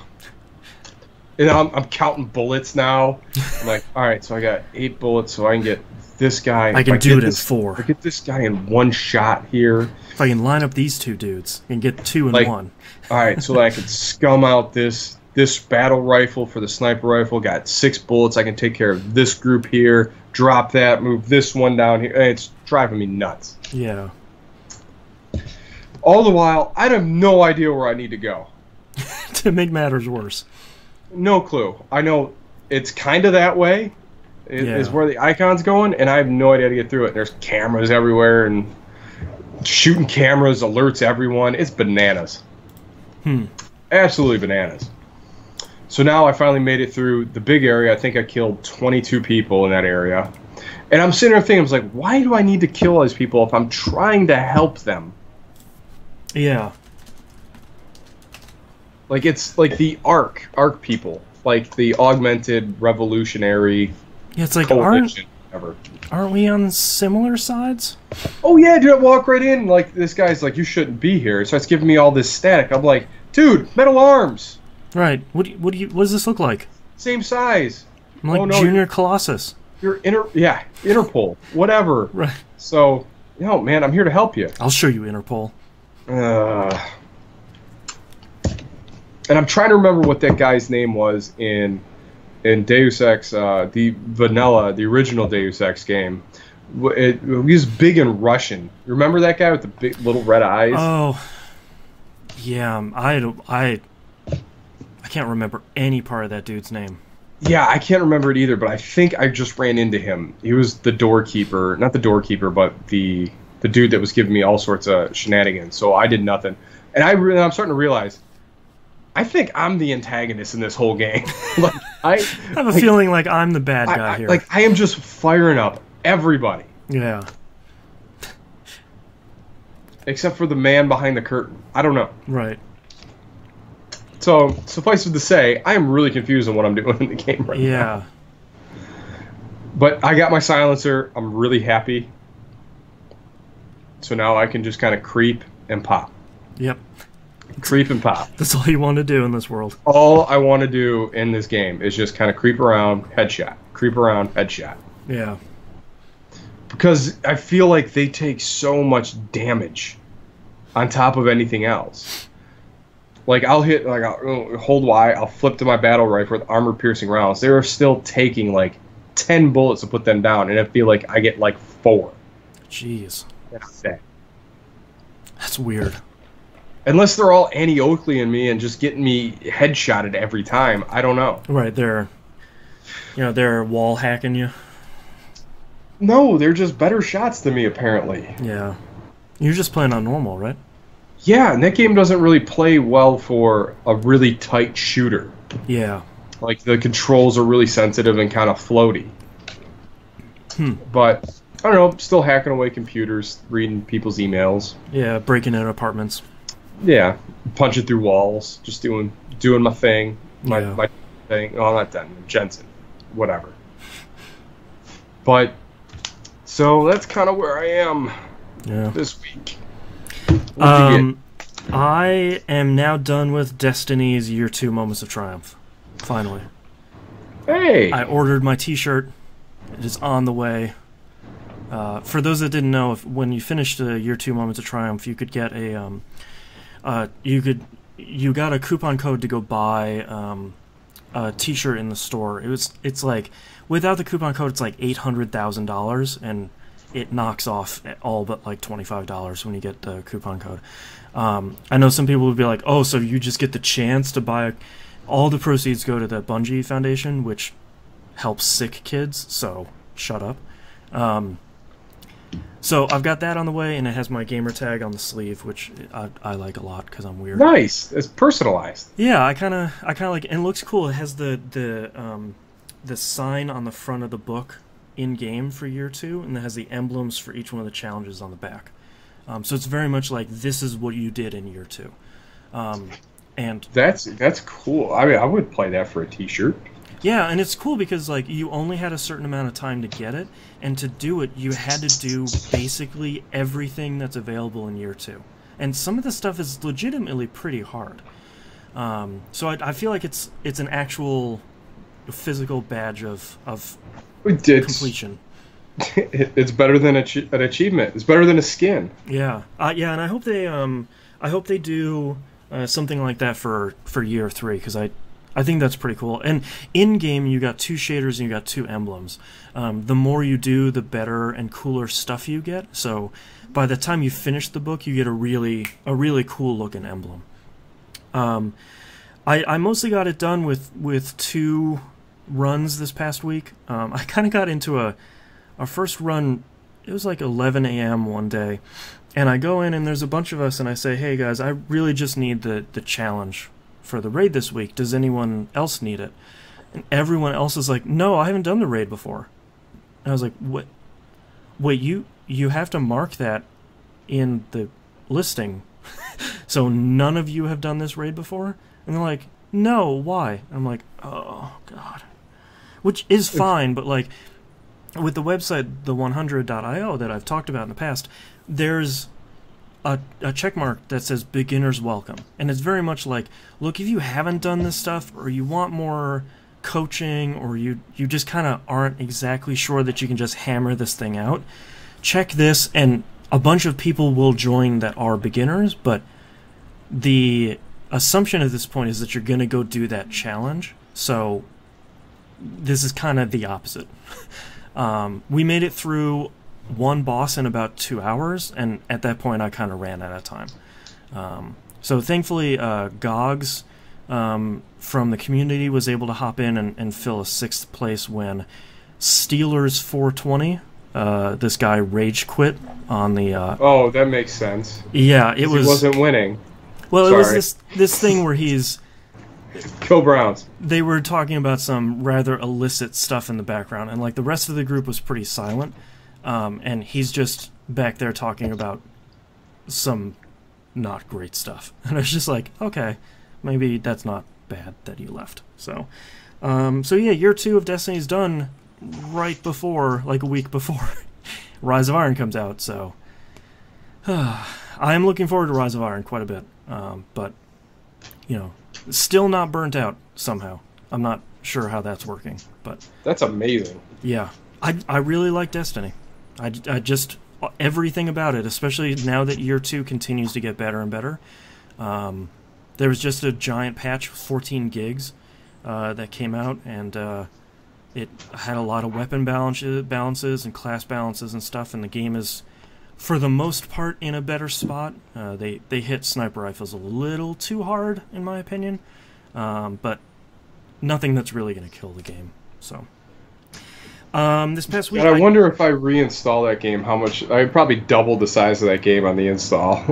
And I'm counting bullets now. I'm like, all right, so I got 8 bullets, so I can get this guy. I can do it in 4. I get this guy in 1 shot here. If I can line up these 2 dudes and get 2 in 1. All right, so that I can scum out this battle rifle for the sniper rifle. Got 6 bullets. I can take care of this group here. Drop that. Move this one down here. It's driving me nuts. Yeah. All the while, I have no idea where I need to go. To make matters worse. No clue. I know it's kind of that way. Is where the icon's going, and I have no idea how to get through it. There's cameras everywhere, and shooting cameras alerts everyone. It's bananas. Absolutely bananas. So now I finally made it through the big area. I think I killed 22 people in that area. And I'm sitting there thinking, I was like, why do I need to kill all these people if I'm trying to help them? Yeah. Like, it's like the ARC people. Like the augmented revolutionary it's like, coalition. Aren't we on similar sides? Oh, yeah, dude, I walk right in. Like, this guy's like, you shouldn't be here. So it's giving me all this static. I'm like, dude, metal arms. Right. What does this look like? Same size. I'm like Junior Colossus. You're Interpol. Whatever. Right. So, man, I'm here to help you. I'll show you Interpol. And I'm trying to remember what that guy's name was in Deus Ex, the original Deus Ex game. He was big in Russian. You remember that guy with the big little red eyes? Oh, yeah. I can't remember any part of that dude's name. Yeah, I can't remember it either, but I think I just ran into him. He was the doorkeeper, not the doorkeeper, but the dude that was giving me all sorts of shenanigans. So I did nothing, and I'm starting to realize, I think I'm the antagonist in this whole game. I have a feeling like I'm the bad guy here. Like I am just firing up everybody. Yeah. Except for the man behind the curtain. I don't know. Right. So, suffice it to say, I am really confused on what I'm doing in the game right now. Yeah. But I got my silencer. I'm really happy. So now I can just kind of creep and pop. Yep. Creep and pop. That's all you want to do in this world. All I want to do in this game is just kind of creep around, headshot. Creep around, headshot. Yeah. Because I feel like they take so much damage on top of anything else. Like, I'll hit, like, I'll hold Y, I'll flip to my battle rifle with armor-piercing rounds. They're still taking, like, 10 bullets to put them down, and I feel like I get, like, 4. Jeez. That's it. That's weird. Unless they're all Annie Oakley in me and just getting me headshotted every time. I don't know. Right, they're wall hacking you. No, they're just better shots than me, apparently. Yeah. You're just playing on normal, right? Yeah, and that game doesn't really play well for a really tight shooter. Yeah. Like, the controls are really sensitive and kind of floaty. But, I don't know, still hacking away computers, reading people's emails. Yeah, breaking in apartments. Yeah, punching through walls, just doing my thing. My thing. Oh, not done. Jensen. Whatever. But, So that's kind of where I am Yeah. this week. What'd you get? I am now done with Destiny's Year 2 Moments of Triumph. Finally. Hey! I ordered my t-shirt. It is on the way. For those that didn't know, when you finished Year 2 Moments of Triumph, you could get a you got a coupon code to go buy a t-shirt in the store. It's like, without the coupon code, it's like $800,000, and it knocks off all but like $25 when you get the coupon code. I know some people would be like, oh, so you just get the chance to buy all the proceeds go to the Bungie Foundation, which helps sick kids, so shut up. So I've got that on the way, and it has my gamer tag on the sleeve, which I like a lot because I'm weird. Nice. It's personalized. Yeah, I kind of like it. And it looks cool. It has the sign on the front of the book in game for Year 2, and it has the emblems for each one of the challenges on the back. So it's very much like, this is what you did in Year 2. And that's cool. I mean, I would play that for a t-shirt. yeah, and it's cool because like you only had a certain amount of time to get it, and to do it you had to do basically everything that's available in Year 2. And some of the stuff is legitimately pretty hard. So I feel like it's an actual physical badge of completion. It's better than an achievement. It's better than a skin. Yeah, yeah, and I hope they do something like that for Year 3, because I think that's pretty cool. And in game, you got 2 shaders and you got 2 emblems. The more you do, the better and cooler stuff you get. So by the time you finish the book, you get a really cool looking emblem. I mostly got it done with 2 runs this past week. I kind of got into our first run. It was like 11 a.m. one day, and I go in and there's a bunch of us, and I say, hey guys, I really just need the challenge for the raid this week. Does anyone else need it? And everyone else is like, no, I haven't done the raid before. And I was like, what? Wait, you have to mark that in the listing. So none of you have done this raid before? And they're like, no, why? I'm like, oh god. Which is fine, but like, with the website, the100.io that I've talked about in the past, there's a check mark that says beginner's welcome. And it's very much like, look, if you haven't done this stuff, or you want more coaching, or you just kind of aren't exactly sure that you can just hammer this thing out, check this, and a bunch of people will join that are beginners, but the assumption at this point is that you're going to go do that challenge. So this is kind of the opposite. We made it through one boss in about 2 hours, and at that point I kind of ran out of time. So thankfully Gogs from the community was able to hop in and fill a 6th place when Steelers 420, this guy rage quit on the... oh, that makes sense. Yeah, it was... He wasn't winning. Well, Sorry. It was this thing where he's... Kill Browns. They were talking about some rather illicit stuff in the background, and like the rest of the group was pretty silent, and he's just back there talking about some not great stuff. And I was just like, okay, maybe that's not bad that you left. So yeah, Year 2 of Destiny's done right before, like a week before, Rise of Iron comes out, so I am looking forward to Rise of Iron quite a bit, but, you know, still not burnt out somehow. I'm not sure how that's working, but... That's amazing. Yeah. I really like Destiny. I just... Everything about it, especially now that Year 2 continues to get better and better. There was just a giant patch, 14 gigs, that came out, and it had a lot of weapon balances and class balances and stuff, and the game is, for the most part, in a better spot. They hit sniper rifles a little too hard, in my opinion, but nothing that's really going to kill the game. So, this past week, and I wonder if I reinstall that game, how much... I probably doubled the size of that game on the install.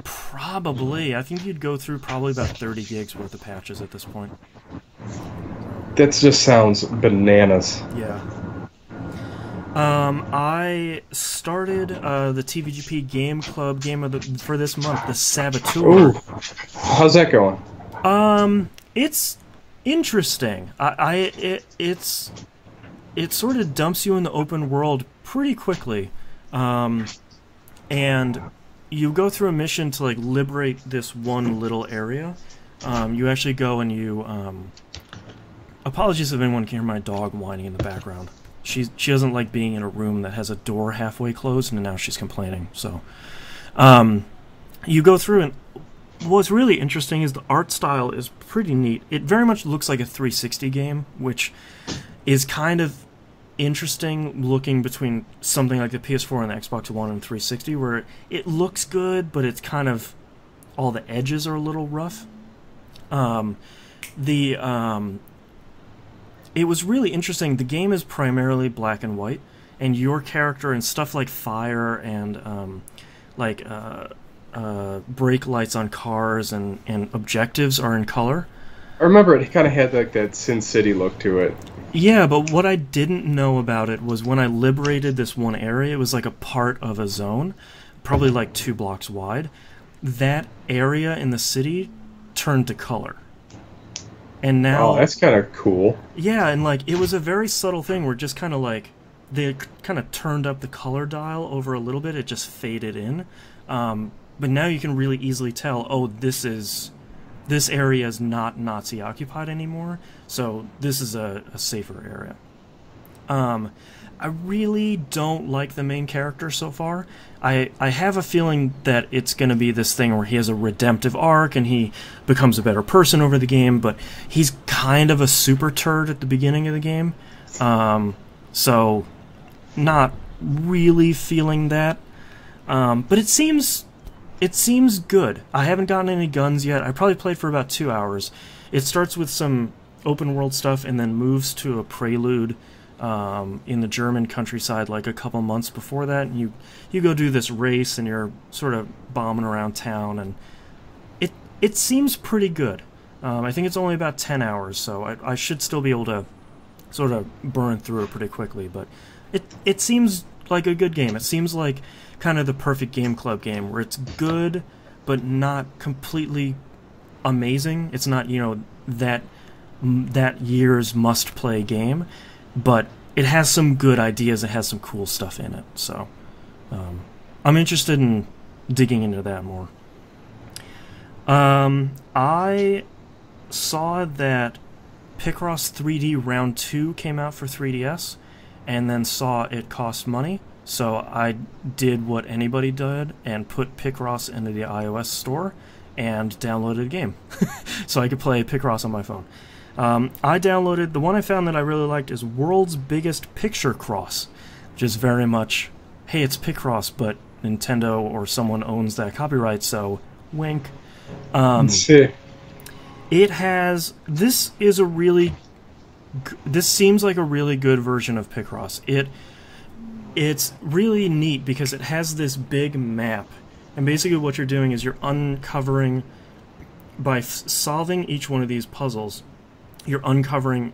Probably. I think you'd go through probably about 30 gigs worth of patches at this point. That just sounds bananas. Yeah. I started the TVGP Game Club game for this month, the Saboteur. Ooh. How's that going? It's interesting. It's it sort of dumps you in the open world pretty quickly, and you go through a mission to like liberate this one little area. You actually go and you apologies if anyone can hear my dog whining in the background. She doesn't like being in a room that has a door halfway closed, and now she's complaining. So you go through, and what's really interesting is the art style is pretty neat. It very much looks like a 360 game, which is kind of interesting looking between something like the PS4 and the Xbox One and 360, where it looks good, but it's kind of all the edges are a little rough. It was really interesting. The game is primarily black and white, and your character and stuff like fire and brake lights on cars and objectives are in color. I remember it kind of had like that Sin City look to it. Yeah, but what I didn't know about it was when I liberated this one area, it was like a part of a zone, probably like 2 blocks wide. That area in the city turned to color. And now... Oh, that's kind of cool. Yeah, and like it was a very subtle thing where just kind of like they kind of turned up the color dial over a little bit. It just faded in. But now you can really easily tell, oh, this area is not Nazi occupied anymore, so this is a safer area. I really don't like the main character so far. I have a feeling that it's going to be this thing where he has a redemptive arc and he becomes a better person over the game, but he's kind of a super turd at the beginning of the game. So not really feeling that. But it seems good. I haven't gotten any guns yet. I probably played for about 2 hours. It starts with some open world stuff and then moves to a prelude in the German countryside like a couple months before that. And you go do this race and you're sort of bombing around town, and it seems pretty good. I think it's only about 10 hours, so I should still be able to sort of burn through it pretty quickly. But it seems like a good game. It seems like kind of the perfect game club game where it's good but not completely amazing. It's not, that year's must play game, but it has some good ideas. It has some cool stuff in it, so I'm interested in digging into that more. I saw that Picross 3D Round 2 came out for 3DS, and then saw it cost money. So I did what anybody did and put Picross into the iOS store and downloaded a game so I could play Picross on my phone. I downloaded, the one I found that I really liked is World's Biggest Picture Cross, which is very much, hey, it's Picross, but Nintendo or someone owns that copyright, so wink. It has, this seems like a really good version of Picross. It's really neat because it has this big map, and basically what you're doing is you're uncovering, by solving each one of these puzzles, you're uncovering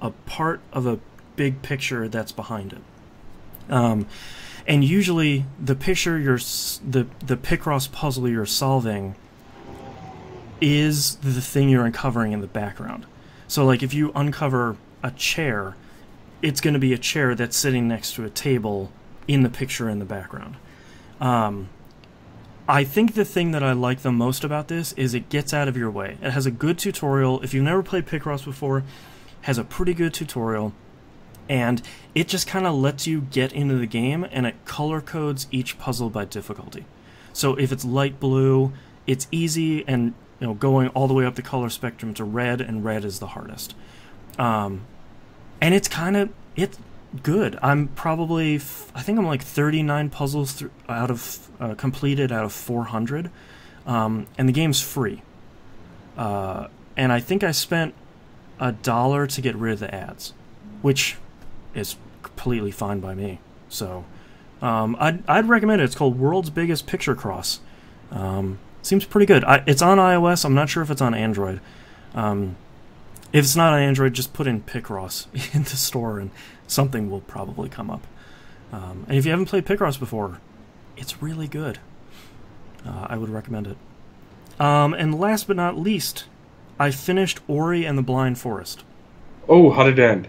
a part of a big picture that's behind it. And usually the picture the Picross puzzle you're solving is the thing you're uncovering in the background. So like if you uncover a chair, it's going to be a chair that's sitting next to a table in the picture in the background. I think the thing that I like the most about this is it gets out of your way. It has a good tutorial. If you've never played Picross before, it has a pretty good tutorial, and it just kind of lets you get into the game, and it color codes each puzzle by difficulty. So if it's light blue, it's easy, and going all the way up the color spectrum to red, and red is the hardest. And it's good. I'm probably, I think I'm like 39 puzzles completed out of 400, and the game's free. And I think I spent $1 to get rid of the ads, which is completely fine by me. So I'd recommend it. It's called World's Biggest Picture Cross. Seems pretty good. It's on iOS. I'm not sure if it's on Android. If it's not on Android, just put in Picross in the store and something will probably come up. And if you haven't played Picross before, it's really good. I would recommend it. And last but not least, I finished Ori and the Blind Forest. Oh, how did it end?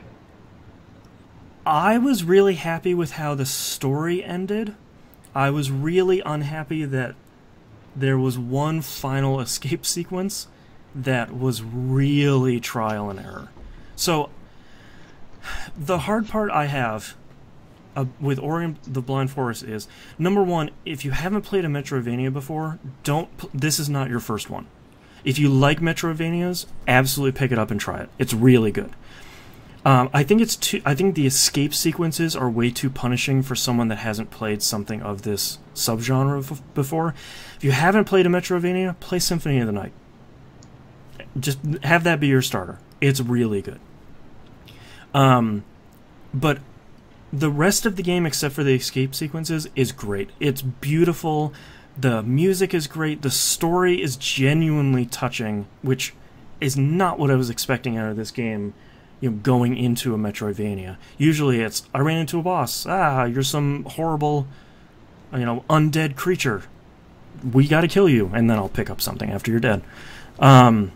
I was really happy with how the story ended. I was really unhappy that there was one final escape sequence that was really trial and error. So, the hard part I have with Ori and the Blind Forest is, number one, if you haven't played a Metroidvania before, this is not your first one. If you like Metroidvanias, absolutely pick it up and try it. It's really good. I think the escape sequences are way too punishing for someone that hasn't played something of this subgenre before. If you haven't played a Metroidvania, play Symphony of the Night. Just have that be your starter. It's really good. But the rest of the game, except for the escape sequences, is great. It's beautiful. The music is great. The story is genuinely touching, which is not what I was expecting out of this game. Going into a Metroidvania. Usually it's, I ran into a boss. You're some horrible, undead creature. We gotta kill you, and then I'll pick up something after you're dead. The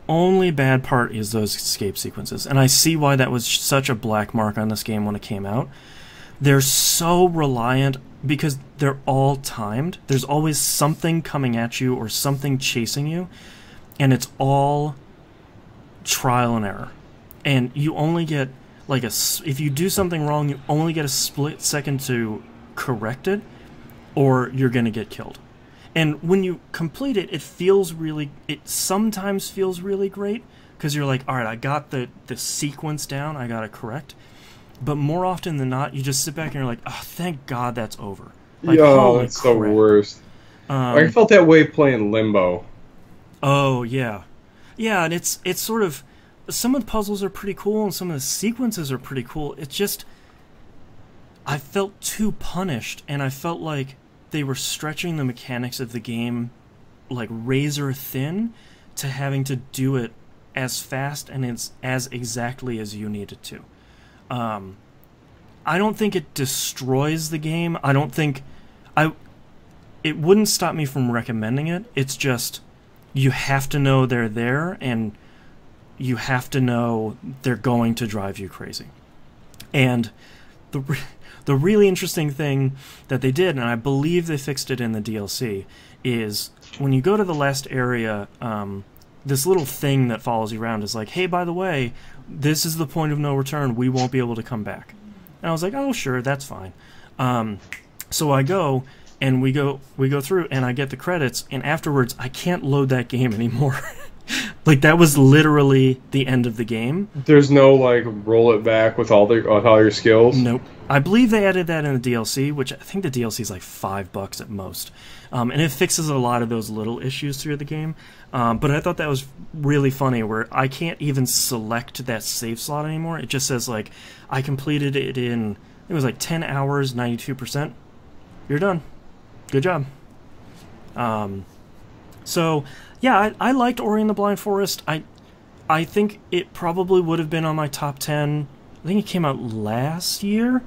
only bad part is those escape sequences, and I see why that was such a black mark on this game when it came out. They're so reliant, because they're all timed. There's always something coming at you or something chasing you, and it's all trial and error, and you only get if you do something wrong, you only get a split second to correct it, or you're gonna get killed. And when you complete it, it sometimes feels really great, because you're like, alright, I got the sequence down, I got it correct. But more often than not, you just sit back and you're like, oh, thank God that's over. It's the worst. I felt that way playing Limbo. Oh, yeah. Yeah, and it's sort of, some of the puzzles are pretty cool and some of the sequences are pretty cool. It's just, I felt too punished, and I felt like they were stretching the mechanics of the game like razor thin to having to do it as fast and as exactly as you needed to. I don't think it destroys the game. I don't think it wouldn't stop me from recommending it. It's just, you have to know they're there, and you have to know they're going to drive you crazy. And the really interesting thing that they did, and I believe they fixed it in the DLC, is when you go to the last area, this little thing that follows you around is like, hey, by the way, this is the point of no return. We won't be able to come back. And I was like, oh, sure, that's fine. So I go, and we go through, and I get the credits, and afterwards, I can't load that game anymore. Like, that was literally the end of the game. There's no, roll it back with all your skills? Nope. I believe they added that in the DLC, which I think the DLC is like $5 at most. And it fixes a lot of those little issues through the game. But I thought that was really funny, where I can't even select that save slot anymore. It just says, I completed it in, it was 10 hours, 92%. You're done. Good job. So, yeah, I liked Ori and the Blind Forest. I think it probably would have been on my top 10. I think it came out last year.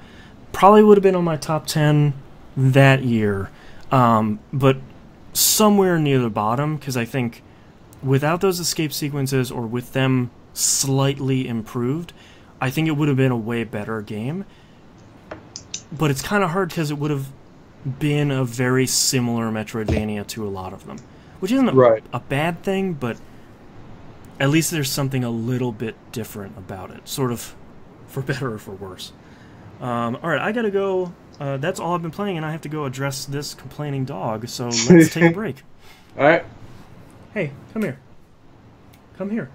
Probably would have been on my top 10 that year. But somewhere near the bottom, because I think without those escape sequences, or with them slightly improved, I think it would have been a way better game. But it's kind of hard, because it would have been a very similar Metroidvania to a lot of them. Which isn't a bad thing, but at least there's something a little bit different about it. Sort of for better or for worse. Alright, I gotta go. That's all I've been playing, and I have to go address this complaining dog, so let's take a break. Alright. Hey, come here. Come here.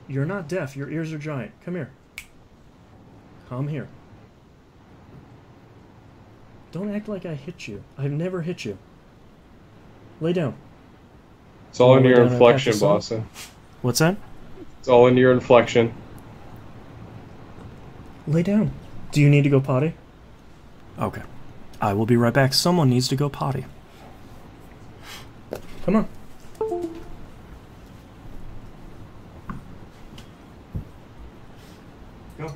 You're not deaf. Your ears are giant. Come here. Come here. Don't act like I hit you. I've never hit you. Lay down. It's all in your inflection, Boston. What's that? It's all in your inflection. Lay down. Do you need to go potty? Okay. I will be right back. Someone needs to go potty. Come on. Go.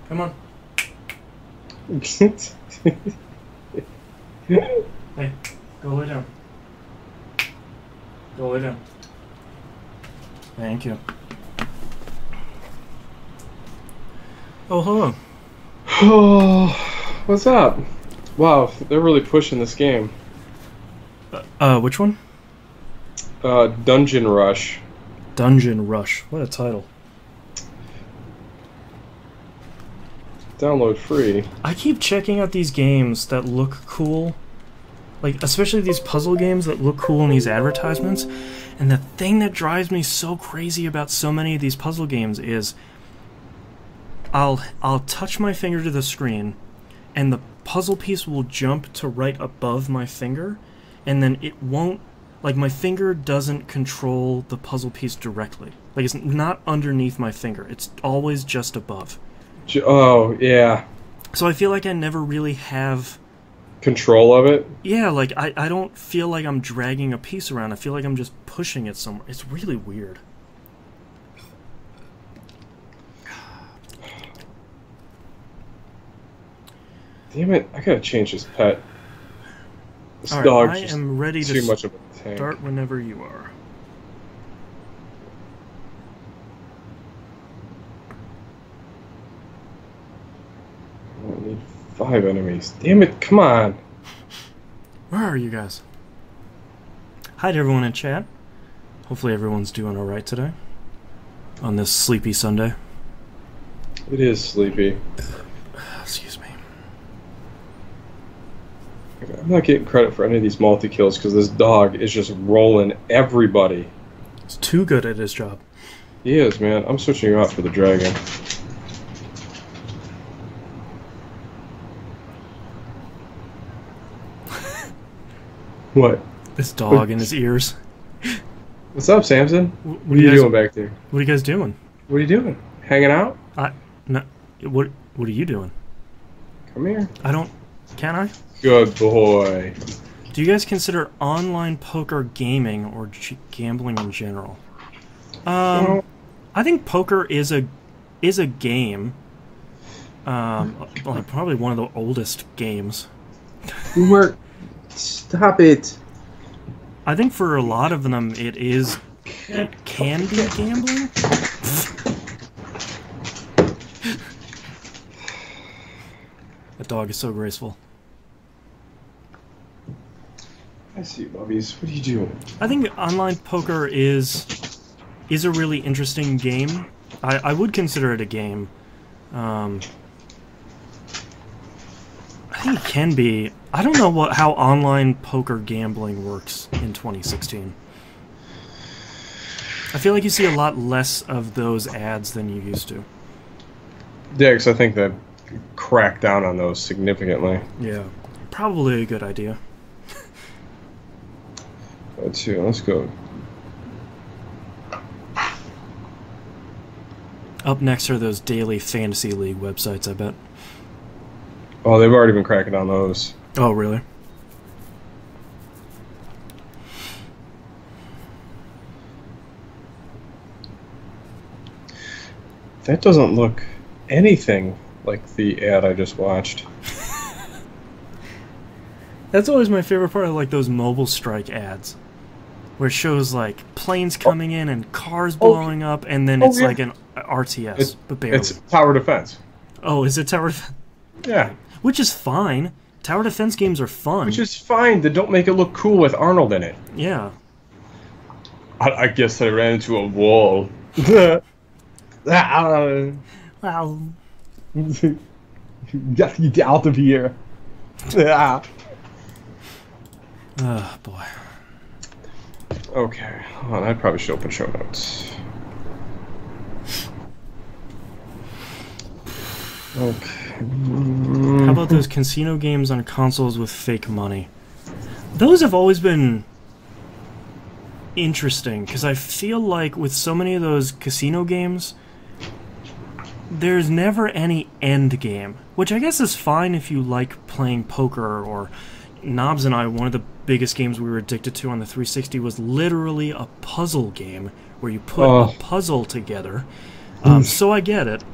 Come on. Hey, go lay down. Go lay down. Thank you. Oh, hello. Oh, what's up? Wow, they're really pushing this game. Which one? Dungeon Rush. Dungeon Rush. What a title. Download free. I keep checking out these games that look cool. Like, especially these puzzle games that look cool in these advertisements. And the thing that drives me so crazy about so many of these puzzle games is I'll touch my finger to the screen and the puzzle piece will jump to right above my finger, and then it won't, like, my finger doesn't control the puzzle piece directly. Like, it's not underneath my finger. It's always just above. Oh, yeah. So I feel like I never really have control of it? Yeah, like, I don't feel like I'm dragging a piece around. I feel like I'm just pushing it somewhere. It's really weird. Damn it, I gotta change this pet. This All right, dog's I just am ready too to much of a tank. start whenever you are. I need 5 enemies. Damn it, come on. Where are you guys? Hi to everyone in chat. Hopefully everyone's doing alright today. On this sleepy Sunday. It is sleepy. Excuse me. I'm not getting credit for any of these multi-kills because this dog is just rolling everybody. He's too good at his job. He is, man. I'm switching you out for the dragon. What? This dog in his ears. What's up, Samson? What are you doing back there? What are you guys doing? What are you doing? Hanging out? No. What are you doing? Come here. I don't... Can I? Good boy. Do you guys consider online poker gaming or gambling in general? I think poker is a game. Like probably one of the oldest games. Boomer, stop it. I think for a lot of them it can be gambling. That dog is so graceful. I see you, Bubbies. What are you doing? I think online poker is a really interesting game. I would consider it a game. I think it can be. I don't know how online poker gambling works in 2016. I feel like you see a lot less of those ads than you used to. Yeah, because I think that cracked down on those significantly. Yeah, probably a good idea. Let's see, let's go. Up next are those daily fantasy league websites, I bet. Oh, they've already been cracking on those. Oh, really? That doesn't look anything like the ad I just watched. That's always my favorite part of like those Mobile Strike ads, where it shows like planes coming in and cars blowing up, and then it's like an RTS, but barely. It's tower defense. Oh, is it tower defense? Yeah. Which is fine. Tower defense games are fun. Which is fine. They don't make it look cool with Arnold in it. Yeah. I guess I ran into a wall. Wow. Get out of here. Oh, boy. Okay, hold on, I probably should open show notes. Okay. How about those casino games on consoles with fake money? Those have always been interesting, because I feel like with so many of those casino games, there's never any end game, which I guess is fine if you like playing poker. Or Knobs and I, one of the biggest games we were addicted to on the 360 was literally a puzzle game where you put a puzzle together. So I get it.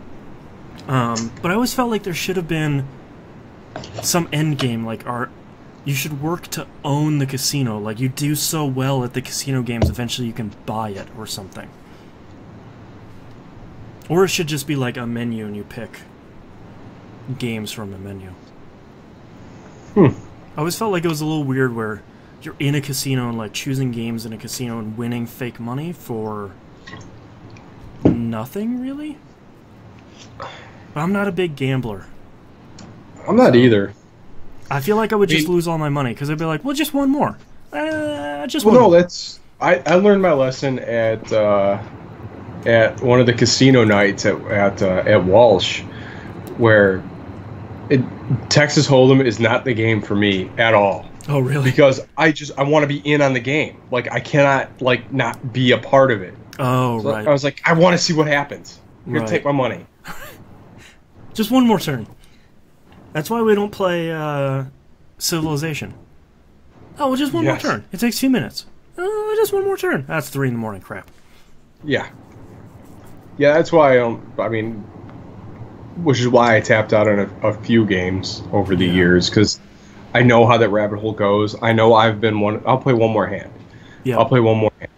But I always felt like there should have been some end game, like you should work to own the casino. Like, you do so well at the casino games, eventually you can buy it or something. Or it should just be like a menu and you pick games from the menu. I always felt like it was a little weird where you're in a casino and like choosing games in a casino and winning fake money for nothing, really? But I'm not a big gambler. I'm not either. I feel like I would just lose all my money because I'd be like, well, just one more. Just one no, more. that's... I learned my lesson at one of the casino nights at Walsh, where Texas Hold'em is not the game for me at all. Oh, really? Because I want to be in on the game. Like, I cannot like not be a part of it. Oh, so right. I was like, I want to see what happens. Here, Right. take my money. Just one more turn. That's why we don't play Civilization. Oh, well, just one more turn. It takes 2 minutes. Oh, just one more turn. That's 3 in the morning. Crap. Yeah. Yeah, that's why which is why I tapped out on a few games over the years, because I know how that rabbit hole goes. I know I've been one. I'll play one more hand. Yeah. I'll play one more hand.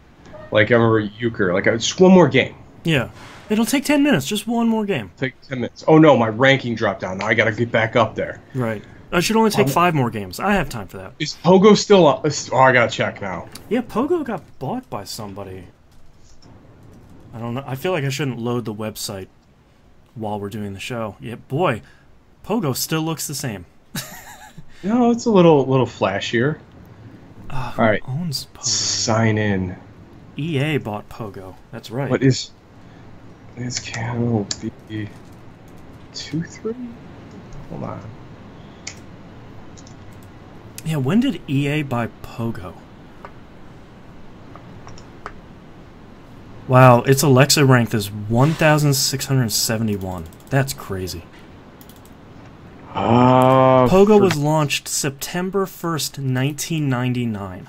Like, I remember Euchre. Like, just one more game. Yeah. It'll take 10 minutes. Just one more game. Take 10 minutes. Oh, no, my ranking dropped down. Now I got to get back up there. Right. I should only take 5 more games. I have time for that. Is Pogo still up? Oh, I got to check now. Yeah, Pogo got bought by somebody. I don't know. I feel like I shouldn't load the website while we're doing the show. Yeah, boy, Pogo still looks the same. No, it's a little flashier. Who All right. owns Pogo? Sign in. EA bought Pogo. That's right. What is... This can be 2-3? Hold on. Yeah, when did EA buy Pogo? Wow, its Alexa ranked is 1,671. That's crazy. Pogo was launched September 1st, 1999.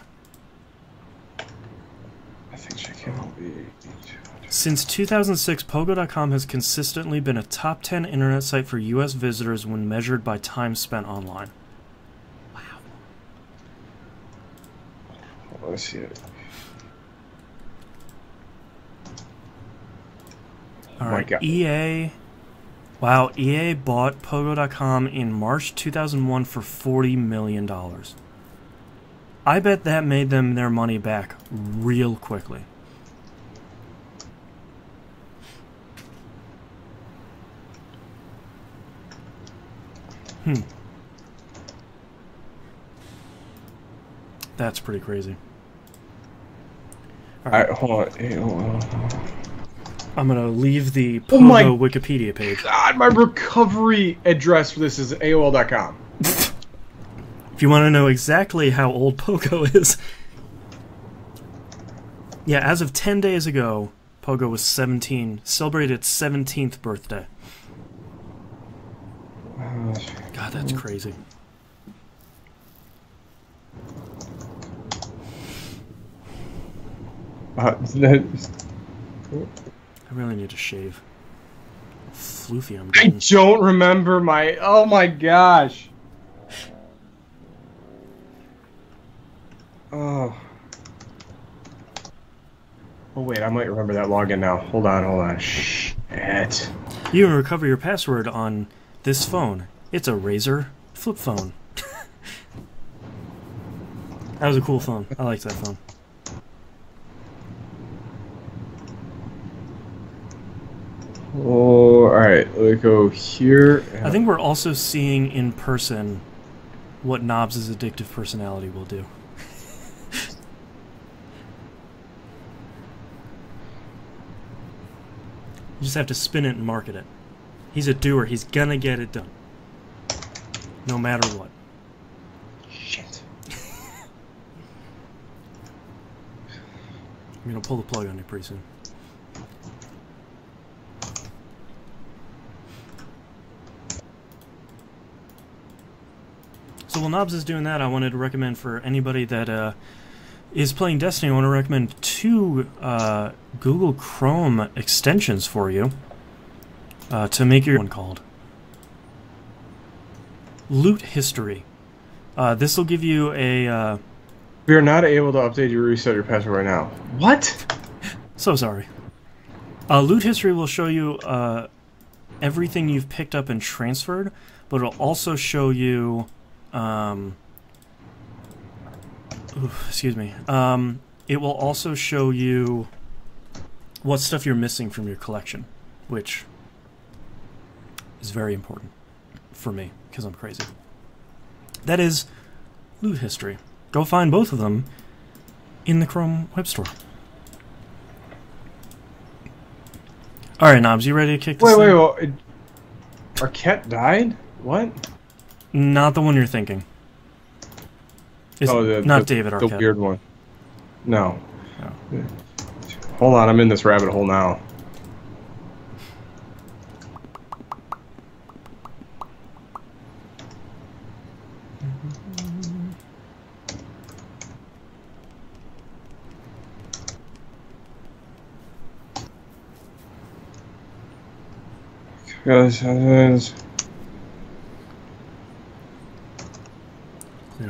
I think she can be... Since 2006, Pogo.com has consistently been a top 10 internet site for U.S. visitors when measured by time spent online. Wow. Let's see it. All right, EA. Wow, EA bought Pogo.com in March 2001 for $40 million. I bet that made them their money back real quickly. That's pretty crazy. All right, hold on. I'm gonna leave the Pogo Wikipedia page. God, my recovery address for this is AOL.com. If you want to know exactly how old Pogo is, yeah, as of 10 days ago, Pogo was 17, celebrated its 17th birthday. God, that's crazy. I really need to shave. Floofy I'm I getting. don't remember my... Oh my gosh. Oh. Oh wait, I might remember that login now. Hold on. Shit. You can recover your password on this phone. It's a Razer flip phone. That was a cool phone. I liked that phone. Oh, alright. Let's go here. I think we're also seeing in person what Knobs' addictive personality will do. You just have to spin it and market it. He's a doer. He's gonna get it done. No matter what. Shit. I'm gonna pull the plug on you pretty soon. So while Knobs is doing that, I wanted to recommend for anybody that is playing Destiny, I want to recommend 2 Google Chrome extensions for you. to make your one called Loot History. This will give you a... We are not able to update you or reset your password right now. What? So sorry. Loot History will show you everything you've picked up and transferred, but it'll also show you... excuse me. It will also show you what stuff you're missing from your collection, which is very important for me, because I'm crazy. That is Loot History. Go find both of them in the Chrome Web Store. Alright, Knobs, you ready to kick this thing? Wait. Our cat died? What? Not the one you're thinking. It's not David Arquette. The weird one. No. Oh. Hold on, I'm in this rabbit hole now. Clean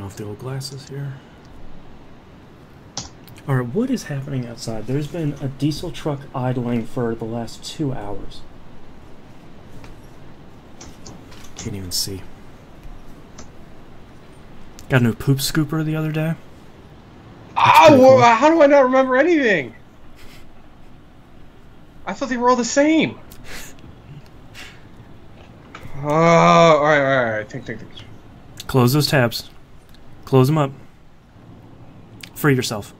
off the old glasses here. Alright, what is happening outside? There's been a diesel truck idling for the last 2 hours. Can't even see. Got a new poop scooper the other day. Oh, cool. How do I not remember anything? I thought they were all the same. Alright. Think. Close those tabs. Close them up. Free yourself.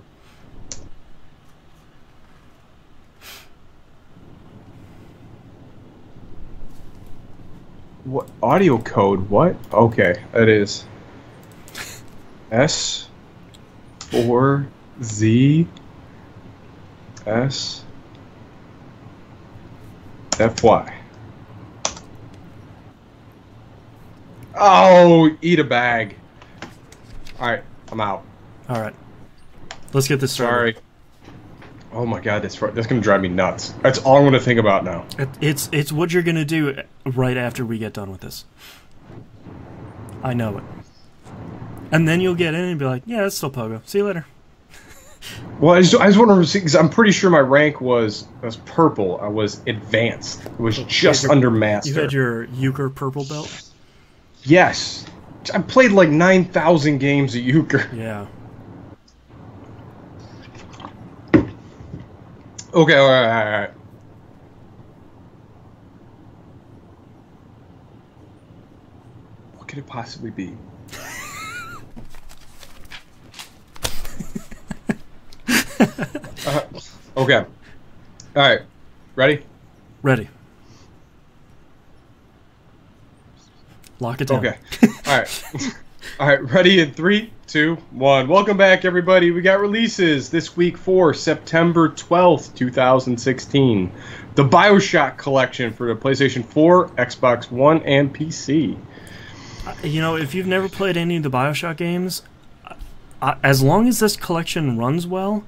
What audio code? What? Okay, that is S4ZSFY. Oh, eat a bag. Alright, I'm out. Alright. Let's get this started. Sorry. Oh my god, that's gonna drive me nuts. That's all I'm gonna think about now. It's what you're gonna do right after we get done with this. I know it. And then you'll get in and be like, yeah, it's still Pogo. See you later. Well, I just want to see, because I'm pretty sure my rank was purple. I was advanced. It was just under master. You had your Euchre purple belt? Yes. I played like 9,000 games of Euchre. Yeah. Okay, alright. What could it possibly be? Okay. Alright. Ready? Ready. Lock it down. Okay. Alright. Alright, ready in 3, 2, 1. Welcome back, everybody. We got releases this week for September 12th, 2016. The BioShock collection for the PlayStation 4, Xbox One, and PC. You know, if you've never played any of the BioShock games, as long as this collection runs well,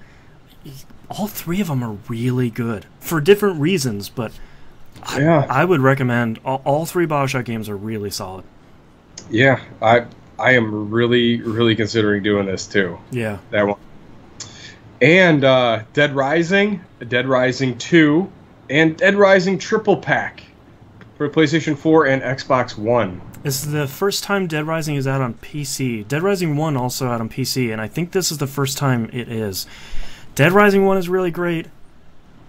all three of them are really good. For different reasons, but yeah. I would recommend all three BioShock games are really solid. Yeah, I am really considering doing this too. Yeah. That one. And Dead Rising, Dead Rising 2, and Dead Rising Triple Pack for PlayStation 4 and Xbox One. This is the first time Dead Rising is out on PC. Dead Rising 1 also out on PC, and I think this is the first time it is. Dead Rising 1 is really great.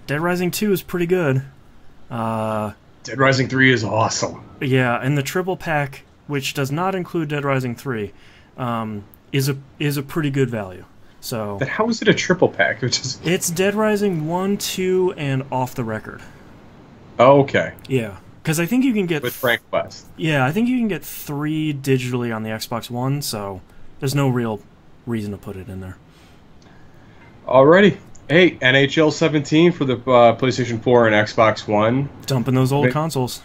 Dead Rising 2 is pretty good. Dead Rising 3 is awesome. Yeah, and the Triple Pack, which does not include Dead Rising 3, is a pretty good value. So. But how is it a triple pack? It's Dead Rising 1, 2, and Off the Record. Oh, okay. Yeah. Because I think you can get... With Frank West. Yeah, I think you can get 3 digitally on the Xbox One, so there's no real reason to put it in there. Alrighty. Hey, NHL 17 for the PlayStation 4 and Xbox One. Dumping those old consoles.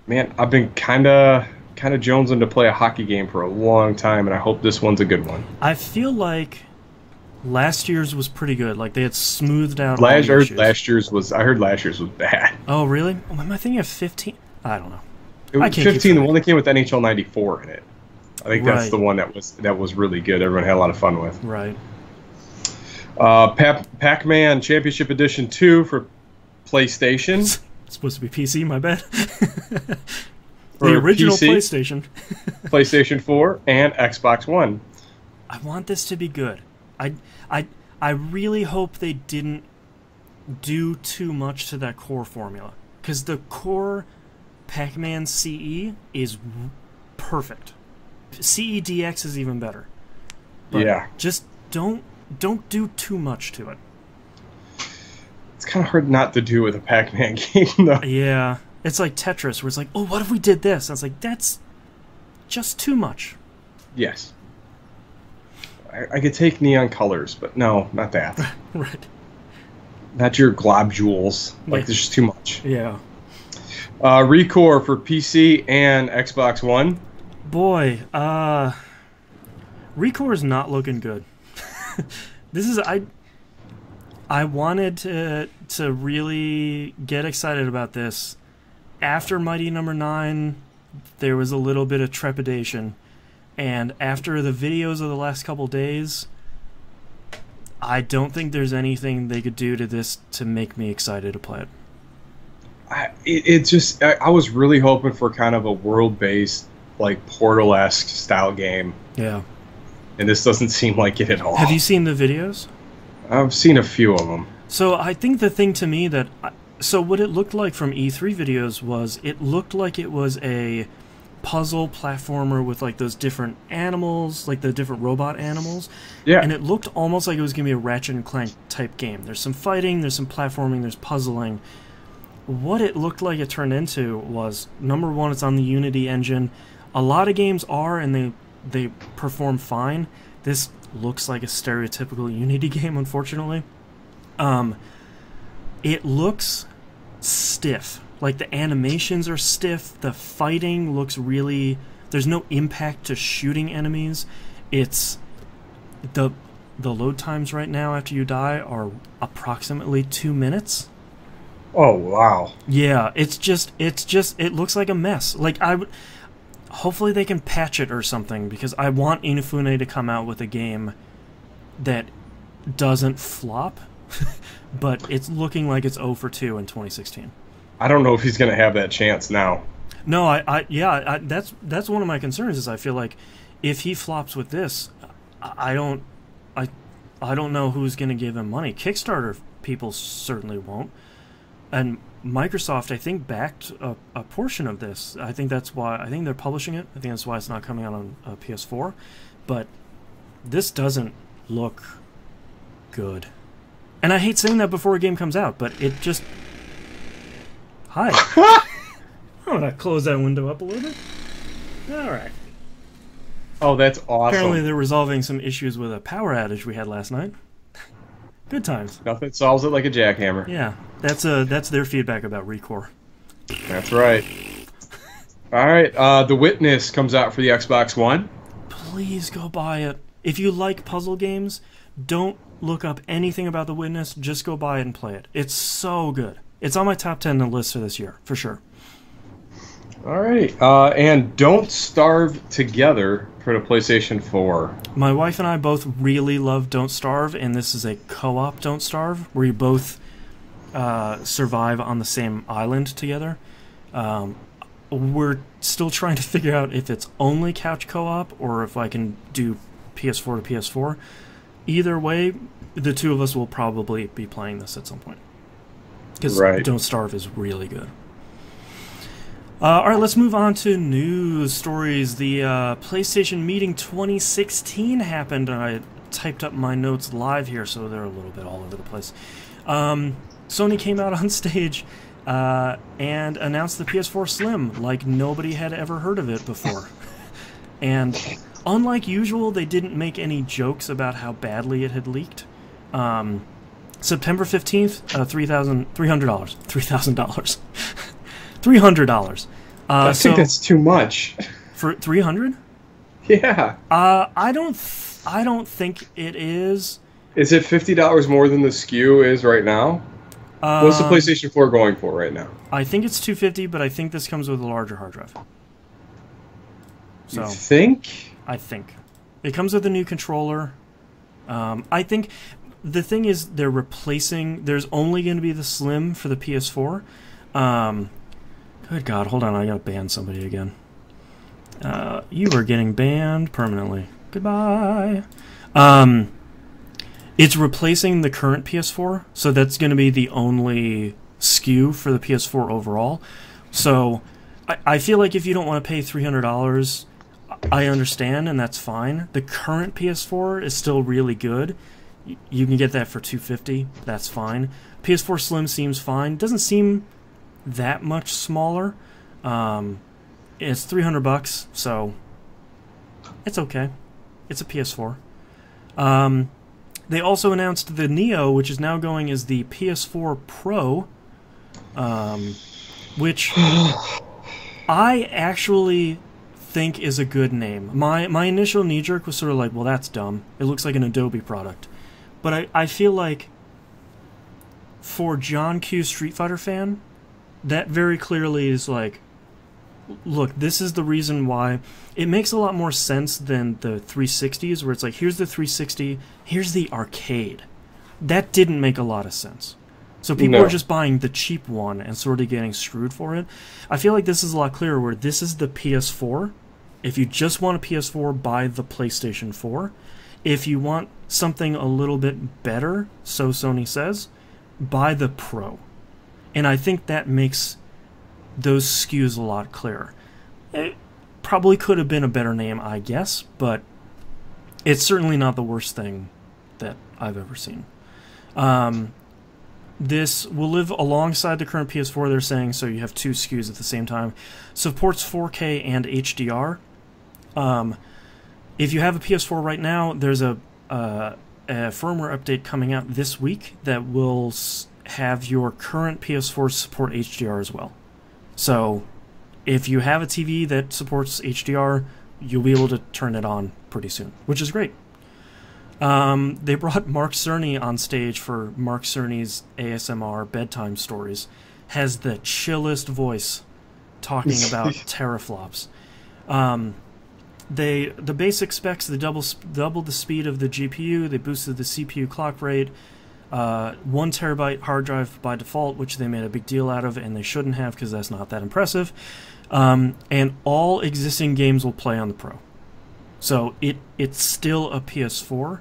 Man, I've been kind of jonesing to play a hockey game for a long time, and I hope this one's a good one. I feel like Last year's was pretty good. Like, they had smoothed out all the issues. Last year's was... I heard last year's was bad. Oh, really? Oh, am I thinking of 15? I don't know. It was 15, the one that came with NHL 94 in it. I think that's the one that was really good. Everyone had a lot of fun with. Right. Pac-Man Championship Edition 2 for PlayStation. It's supposed to be PC, my bad. The original PC, PlayStation. PlayStation 4 and Xbox One. I want this to be good. I really hope they didn't do too much to that core formula. Because the core Pac-Man CE is perfect. CE DX is even better. But yeah. Just don't do too much to it. It's kind of hard not to do with a Pac-Man game, though. Yeah. It's like Tetris, where it's like, oh, what if we did this? And it's like, that's just too much. Yes. I could take neon colors, but no, not that. Right. Not your globules. Like, there's just too much. Yeah. Recore for PC and Xbox One. Boy, Recore is not looking good. This is... I wanted to really get excited about this. After Mighty Number 9, there was a little bit of trepidation. And after the videos of the last couple days, I don't think there's anything they could do to this to make me excited to play it. I was really hoping for kind of a world-based, like, Portal-esque style game. Yeah. And this doesn't seem like it at all. Have you seen the videos? I've seen a few of them. So I think the thing to me that... So what it looked like from E3 videos was, it looked like it was a puzzle platformer with, like, those different animals, like the different robot animals. Yeah. And it looked almost like it was going to be a Ratchet and Clank type game. There's some fighting, there's some platforming, there's puzzling. What it looked like it turned into was, number one, it's on the Unity engine. A lot of games are, and they perform fine. This looks like a stereotypical Unity game, unfortunately. It looks stiff. Like, the animations are stiff, the fighting looks really... There's no impact to shooting enemies. It's... The load times right now after you die are approximately 2 minutes. Oh, wow. Yeah, it looks like a mess. Like, hopefully they can patch it or something, because I want Inafune to come out with a game that doesn't flop, but it's looking like it's 0 for 2 in 2016. I don't know if he's going to have that chance now. No, that's one of my concerns. Is I feel like if he flops with this, I don't know who's going to give him money. Kickstarter people certainly won't, and Microsoft, I think, backed a portion of this. I think that's why. I think they're publishing it. I think that's why it's not coming out on PS4. But this doesn't look good. And I hate saying that before a game comes out, but it just... Hi. I'm going to close that window up a little bit. All right. Oh, that's awesome. Apparently they're resolving some issues with a power outage we had last night. Good times. Nothing solves it like a jackhammer. Yeah, that's their feedback about Recore. That's right. All right, The Witness comes out for the Xbox One. Please go buy it. If you like puzzle games, don't look up anything about The Witness. Just go buy it and play it. It's so good. It's on my top 10 list for this year, for sure. All right, and Don't Starve Together for the PlayStation 4. My wife and I both really love Don't Starve, and this is a co-op Don't Starve, where you both survive on the same island together. We're still trying to figure out if it's only couch co-op, or if I can do PS4 to PS4. Either way, the two of us will probably be playing this at some point. Because Don't Starve is really good. Alright, let's move on to news stories. The PlayStation Meeting 2016 happened, and I typed up my notes live here, so they're a little bit all over the place. Sony came out on stage and announced the PS4 Slim like nobody had ever heard of it before. And unlike usual, they didn't make any jokes about how badly it had leaked. September 15th, $300. $3,000. $300. I think that's too much. For $300? Yeah. I don't think it is. Is it $50 more than the SKU is right now? What's the PlayStation 4 going for right now? I think it's $250, but I think this comes with a larger hard drive. So, you think? I think. It comes with a new controller. I think the thing is they're replacing... There's only going to be the Slim for the PS4. Good God, hold on, I gotta ban somebody again. You are getting banned permanently. Goodbye. It's replacing the current PS4, so that's going to be the only SKU for the PS4 overall. So I feel like if you don't want to pay $300, I understand, and that's fine. The current PS4 is still really good. You can get that for $250. That's fine. PS4 Slim seems fine. Doesn't seem that much smaller. It's $300, so it's okay. It's a PS4. They also announced the Neo, which is now going as the PS4 Pro, which I actually think is a good name. My initial knee-jerk was sort of like, well, that's dumb. It looks like an Adobe product. But I feel like for John Q. Street Fighter fan, that very clearly is like, look, this is the reason why it makes a lot more sense than the 360s, where it's like, here's the 360, here's the arcade. That didn't make a lot of sense. So people are just buying the cheap one and sort of getting screwed for it. I feel like this is a lot clearer, where this is the PS4. If you just want a PS4, buy the PlayStation 4. If you want something a little bit better, so Sony says, buy the Pro. And I think that makes those SKUs a lot clearer. It probably could have been a better name, I guess, but it's certainly not the worst thing that I've ever seen. This will live alongside the current PS4, they're saying, so you have two SKUs at the same time. Supports 4K and HDR. If you have a PS4 right now, there's a firmware update coming out this week that will have your current PS4 support HDR as well. So if you have a TV that supports HDR, you'll be able to turn it on pretty soon, which is great. They brought Mark Cerny on stage for Mark Cerny's ASMR bedtime stories. Has the chillest voice talking about teraflops. The basic specs, they doubled the speed of the GPU, they boosted the CPU clock rate, 1 terabyte hard drive by default, which they made a big deal out of, and they shouldn't have because that's not that impressive. And all existing games will play on the Pro. So it's still a PS4.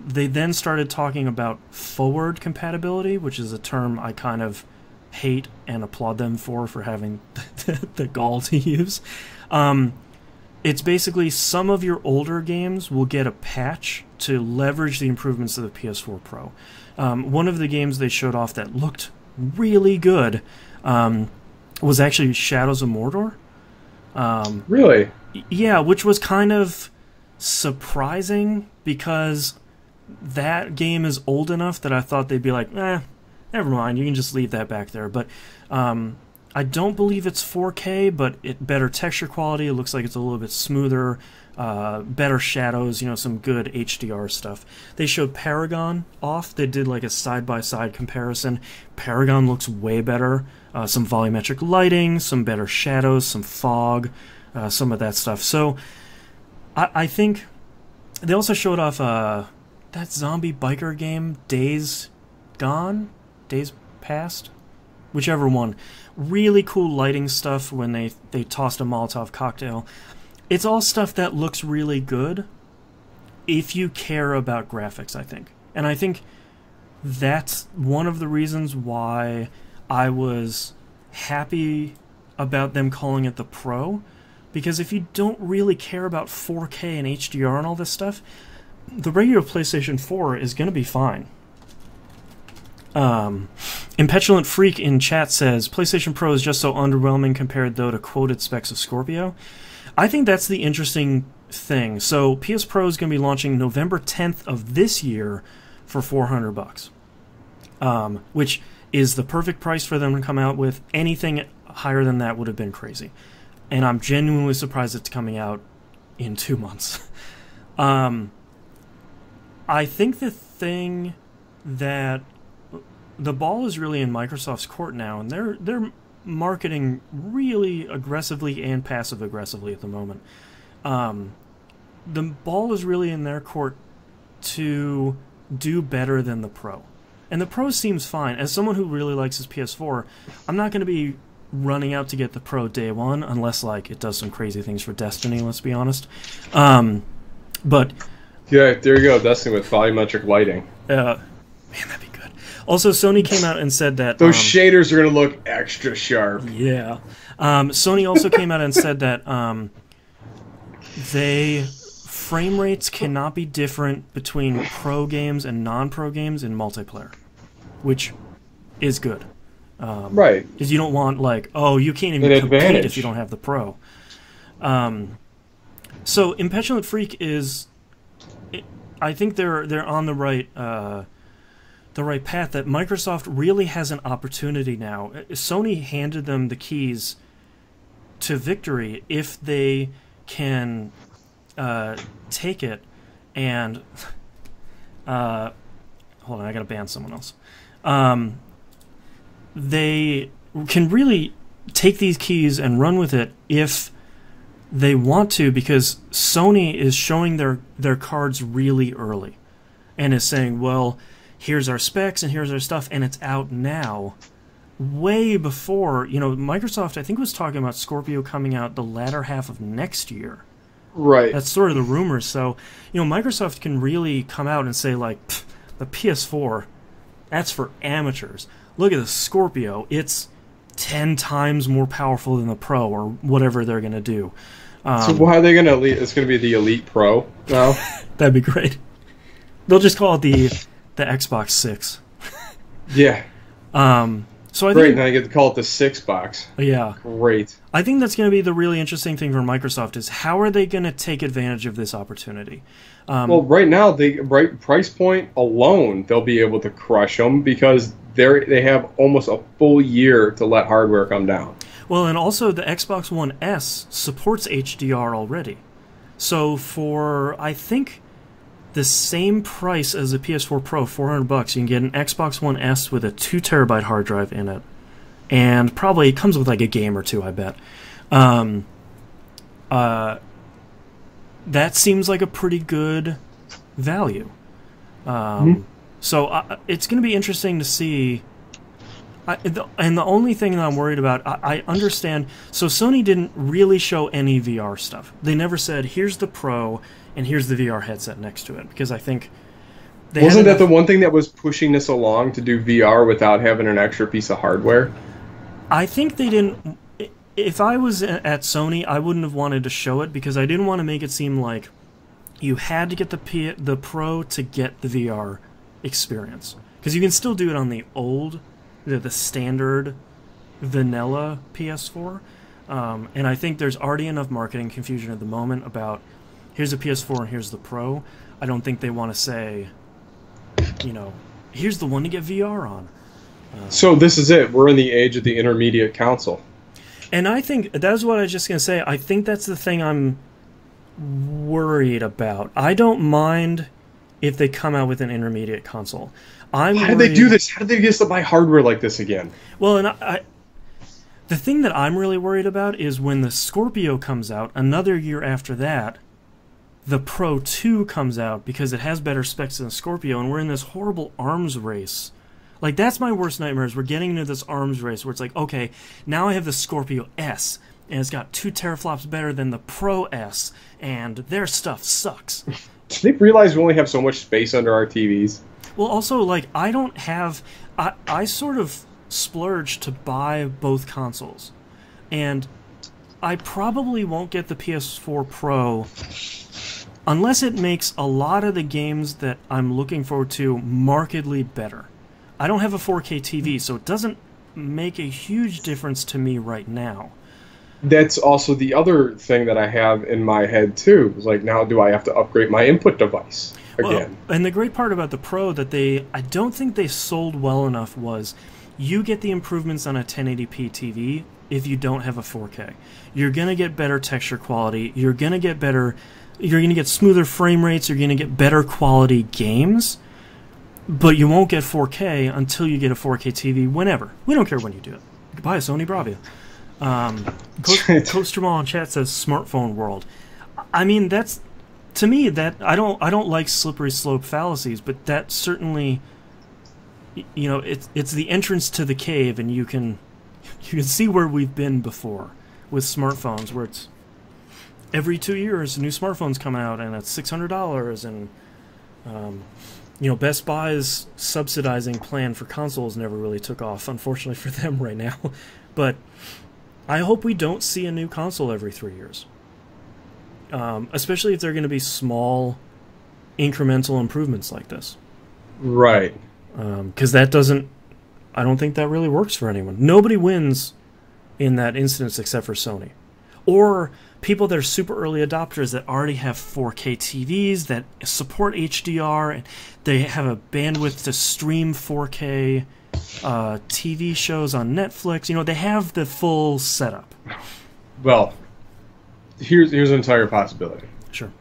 They then started talking about forward compatibility, which is a term I kind of hate and applaud them for having the gall to use. It's basically some of your older games will get a patch to leverage the improvements of the PS4 Pro. One of the games they showed off that looked really good was actually Shadows of Mordor. Really? Yeah, which was kind of surprising because that game is old enough that I thought they'd be like, never mind, you can just leave that back there. But I don't believe it's 4K, but better texture quality. It looks like it's a little bit smoother, better shadows, some good HDR stuff. They showed Paragon off. They did like a side-by-side comparison. Paragon looks way better. Some volumetric lighting, some better shadows, some fog, some of that stuff. So I think they also showed off that zombie biker game, Days Gone? Days Past? Whichever one. Really cool lighting stuff when they tossed a Molotov cocktail. It's all stuff that looks really good if you care about graphics, I think. And I think that's one of the reasons why I was happy about them calling it the Pro. Because if you don't really care about 4K and HDR and all this stuff, the regular PlayStation 4 is going to be fine. Impetulant Freak in chat says, PlayStation Pro is just so underwhelming compared, though, to quoted specs of Scorpio. I think that's the interesting thing. So PS Pro is going to be launching November 10th of this year for $400, which is the perfect price for them to come out with. Anything higher than that would have been crazy. And I'm genuinely surprised it's coming out in 2 months. I think the thing that the ball is really in Microsoft's court now, and they're marketing really aggressively and passive aggressively at the moment. The ball is really in their court to do better than the Pro. And the Pro seems fine. As someone who really likes his PS4, I'm not going to be running out to get the Pro day one unless like it does some crazy things for Destiny, let's be honest. But yeah, there you go, Destiny with volumetric lighting. Man, that'd be good. Also, Sony came out and said that those shaders are going to look extra sharp. Yeah. Sony also came out and said that frame rates cannot be different between pro games and non-pro games in multiplayer, which is good. Right. Because you don't want, like, oh, you can't even compete if you don't have the Pro. So, Impetulant Freak is... I think they're on the right path, that Microsoft really has an opportunity now. Sony handed them the keys to victory if they can take it and... hold on, I gotta ban someone else. They can really take these keys and run with it if they want to, because Sony is showing their cards really early and is saying, well, here's our specs and here's our stuff, and it's out now, way before, Microsoft, I think, was talking about Scorpio coming out the latter half of next year. Right. That's sort of the rumors. So, Microsoft can really come out and say, like, the PS4, that's for amateurs. Look at the Scorpio. It's 10 times more powerful than the Pro, or whatever they're going to do. So why are they going to elite? It's going to be the Elite Pro now? That'd be great. They'll just call it the Xbox 6. Yeah. So I great, think, now you get to call it the 6 box. Yeah. Great. I think that's going to be the really interesting thing for Microsoft, is how are they going to take advantage of this opportunity? Well, right now, price point alone, they'll be able to crush them because they have almost a full year to let hardware come down. Well, and also the Xbox One S supports HDR already. So for, I think, the same price as the PS4 Pro, $400, you can get an Xbox One S with a 2 terabyte hard drive in it. And probably it comes with like a game or two, I bet. That seems like a pretty good value. So it's going to be interesting to see. And the only thing that I'm worried about, I understand. So Sony didn't really show any VR stuff. They never said, here's the Pro and here's the VR headset next to it. Because I think... Wasn't that the one thing that was pushing this along, to do VR without having an extra piece of hardware? I think they didn't... If I was at Sony, I wouldn't have wanted to show it, because I didn't want to make it seem like you had to get the Pro to get the VR experience. Because you can still do it on the old, the standard vanilla PS4. And I think there's already enough marketing confusion at the moment about, here's a PS4 and here's the Pro. I don't think they want to say, here's the one to get VR on. So this is it. We're in the age of the intermediate console. And I think, that's what I was just going to say, I think that's the thing I'm worried about. I don't mind if they come out with an intermediate console. Why did they do this? How did they get us to buy hardware like this again? Well, and the thing that I'm really worried about is when the Scorpio comes out, another year after that, the Pro 2 comes out, because it has better specs than the Scorpio, and we're in this horrible arms race. Like, that's my worst nightmare, is we're getting into this arms race where it's like, okay, now I have the Scorpio S, and it's got 2 teraflops better than the Pro S, and their stuff sucks. Do they realize we only have so much space under our TVs? Well, also, like, I don't have... I sort of splurged to buy both consoles, and I probably won't get the PS4 Pro unless it makes a lot of the games that I'm looking forward to markedly better. I don't have a 4K TV, so it doesn't make a huge difference to me right now. That's also the other thing that I have in my head, too. It's like, now do I have to upgrade my input device again? Well, and the great part about the Pro that I don't think they sold well enough was, you get the improvements on a 1080p TV if you don't have a 4K. You're going to get better texture quality. You're going to get better you're going to get smoother frame rates, you're going to get better quality games, but you won't get 4K until you get a 4K TV whenever. We don't care when you do it. You can buy a Sony Bravia. Coach Jamal in chat says smartphone world. I mean, that's, to me, that I don't like slippery slope fallacies, but that certainly, you know, it's the entrance to the cave, and you can see where we've been before with smartphones, where it's every 2 years a new smartphone's coming out, and it's $600, and you know, Best Buy's subsidizing plan for consoles never really took off, unfortunately for them right now. But I hope we don't see a new console every 3 years. Especially if they're going to be small, incremental improvements like this. Right. Because that doesn't... I don't think that really works for anyone. Nobody wins in that instance except for Sony. Or people that are super early adopters that already have 4K TVs, that support HDR, and they have a bandwidth to stream 4K TV shows on Netflix. You know, they have the full setup. Well, here's an entire possibility. Sure.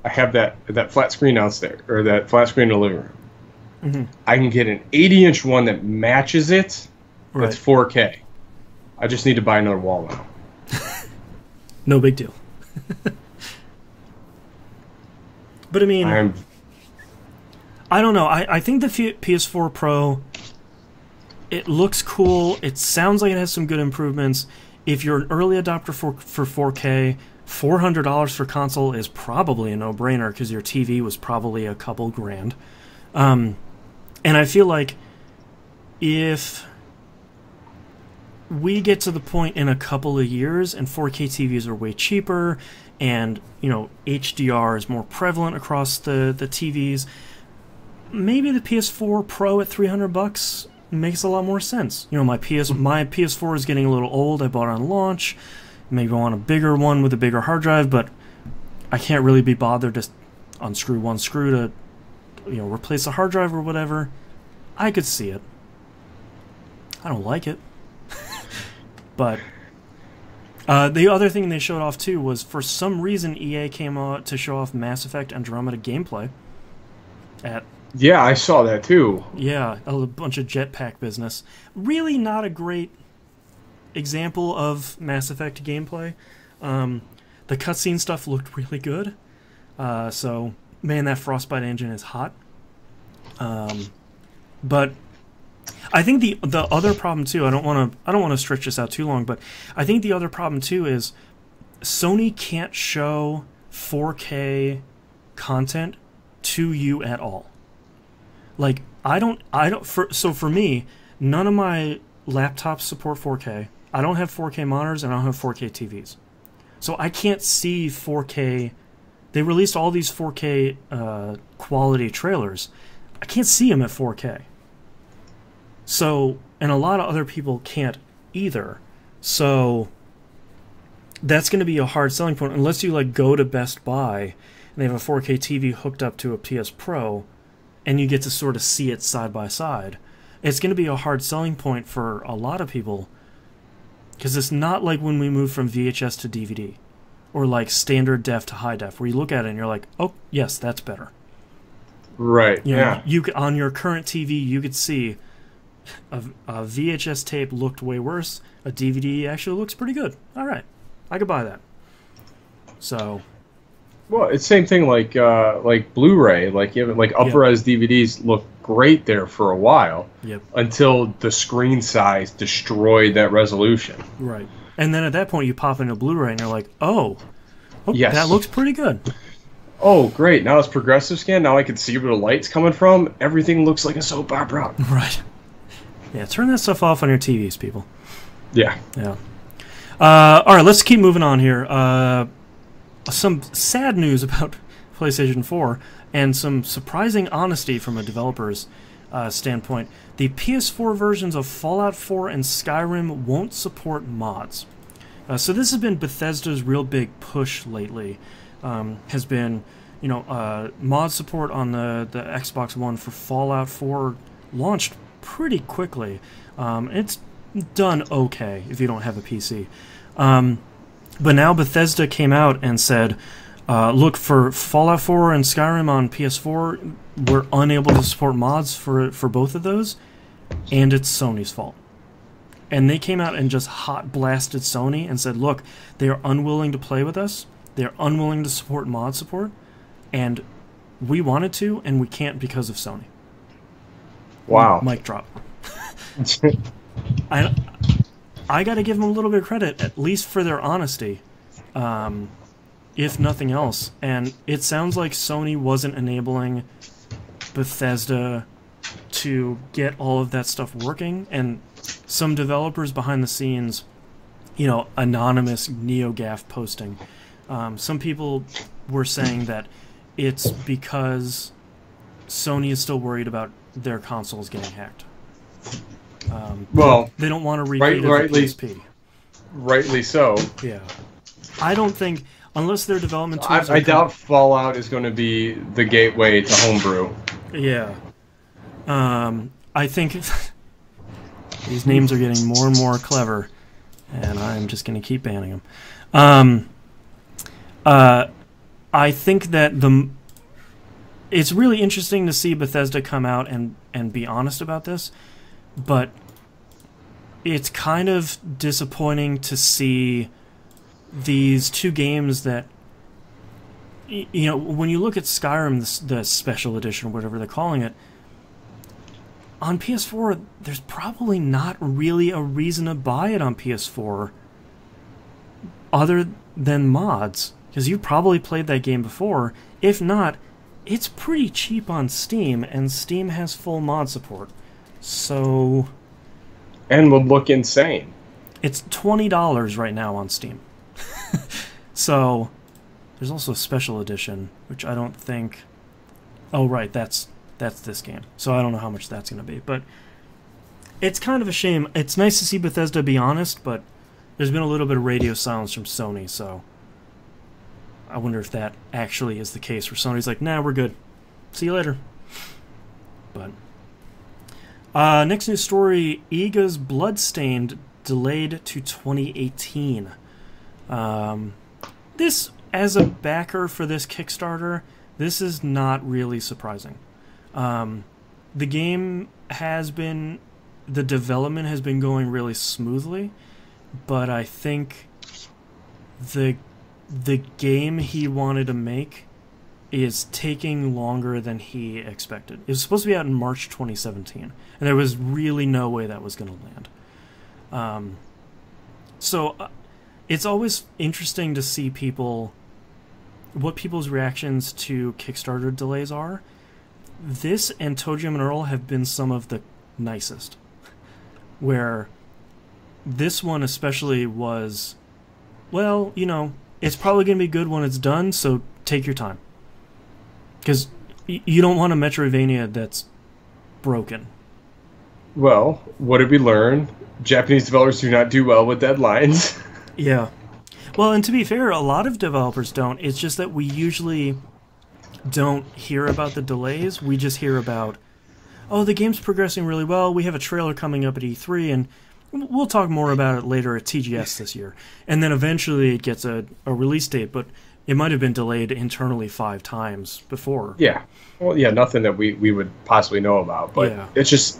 I have that flat screen downstairs, or that flat screen in the living room. Mm-hmm. I can get an 80-inch one that matches it. That's 4K. I just need to buy another wall mount. No big deal. But I mean, I don't know. I think the PS4 Pro, it looks cool. It sounds like it has some good improvements. If you're an early adopter for 4K, $400 for console is probably a no-brainer because your TV was probably a couple grand. And I feel like if we get to the point in a couple of years and 4K TVs are way cheaper and, you know, HDR is more prevalent across the TVs, maybe the PS4 Pro at $300 makes a lot more sense. You know, my PS4 is getting a little old. I bought it on launch. Maybe I want a bigger one with a bigger hard drive, but I can't really be bothered to unscrew one screw to, you know, replace a hard drive or whatever. I could see it. I don't like it. But the other thing they showed off too was, for some reason, EA came out to show off Mass Effect Andromeda gameplay. Yeah, I saw that too. Yeah, a bunch of jetpack business. Really not a great example of Mass Effect gameplay. The cutscene stuff looked really good. So, man, that Frostbite engine is hot. But I think the other problem too, I don't want to stretch this out too long, but I think the other problem too is Sony can't show 4K content to you at all. Like, so for me, none of my laptops support 4K. I don't have 4K monitors and I don't have 4K TVs. So I can't see 4K. They released all these 4K quality trailers. I can't see them at 4K. So, and a lot of other people can't either. So that's going to be a hard selling point unless you like go to Best Buy and they have a 4K TV hooked up to a PS Pro and you get to sort of see it side by side. It's going to be a hard selling point for a lot of people because it's not like when we moved from VHS to DVD or like standard def to high def where you look at it and you're like, oh, yes, that's better. Right, you know, yeah. You could, on your current TV, you could see a VHS tape looked way worse. A DVD actually looks pretty good. All right, I could buy that. So, well, it's same thing like Blu-ray. Like even like up-res DVDs look great there for a while. Yep. Until the screen size destroyed that resolution. Right, and then at that point you pop into Blu-ray and you're like, oh yes, that looks pretty good. Oh, great! Now it's progressive scan. Now I can see where the light's coming from. Everything looks like a soap opera. Right. Yeah, turn that stuff off on your TVs, people. Yeah. Yeah. All right, let's keep moving on here. Some sad news about PlayStation 4 and some surprising honesty from a developer's standpoint. The PS4 versions of Fallout 4 and Skyrim won't support mods. So this has been Bethesda's real big push lately. Has been, you know, mod support on the Xbox One for Fallout 4 launched pretty quickly. It's done okay if you don't have a PC. But now Bethesda came out and said, Look, for Fallout 4 and Skyrim on PS4, we're unable to support mods for both of those, and it's Sony's fault. And they came out and just hot blasted Sony and said, look, they are unwilling to play with us, they are unwilling to support mod support, and we wanted to, and we can't because of Sony. Wow. Mic drop. I got to give them a little bit of credit, at least for their honesty, if nothing else. And it sounds like Sony wasn't enabling Bethesda to get all of that stuff working, and some developers behind the scenes, anonymous NeoGAF posting. Some people were saying that it's because Sony is still worried about their consoles getting hacked. Well, they don't want to repeat the PSP. Rightly so. Yeah. I don't think, unless their development tools I doubt Fallout is going to be the gateway to homebrew. Yeah. I think these names are getting more and more clever, and I'm just going to keep banning them. I think that it's really interesting to see Bethesda come out and be honest about this, but it's kind of disappointing to see these two games that, when you look at Skyrim, the special edition, or whatever they're calling it, on PS4, there's probably not really a reason to buy it on PS4 other than mods, because you've probably played that game before. If not, it's pretty cheap on Steam, and Steam has full mod support. So... And would look insane. It's $20 right now on Steam. So, there's also a special edition, which I don't think... Oh, right, that's this game. So I don't know how much that's going to be. But it's kind of a shame. It's nice to see Bethesda be honest, but there's been a little bit of radio silence from Sony, so... I wonder if that actually is the case, where Sony's like, nah, we're good. See you later. But... next news story, Iga's Bloodstained delayed to 2018. This, as a backer for this Kickstarter, this is not really surprising. The game the development has been going really smoothly, but I think the game he wanted to make is taking longer than he expected. It was supposed to be out in March 2017, and there was really no way that was going to land. So it's always interesting to see what people's reactions to Kickstarter delays are. This and Toe Jam and Earl have been some of the nicest, where this one especially was, well, it's probably going to be good when it's done, so take your time. Because you don't want a Metroidvania that's broken. Well, what did we learn? Japanese developers do not do well with deadlines. Yeah. Well, and to be fair, a lot of developers don't. It's just that we usually don't hear about the delays. We just hear about, oh, the game's progressing really well. We have a trailer coming up at E3, and we'll talk more about it later at TGS this year. And then eventually it gets a release date, but it might have been delayed internally 5 times before. Yeah. Well, yeah, nothing that we would possibly know about. But yeah. It's just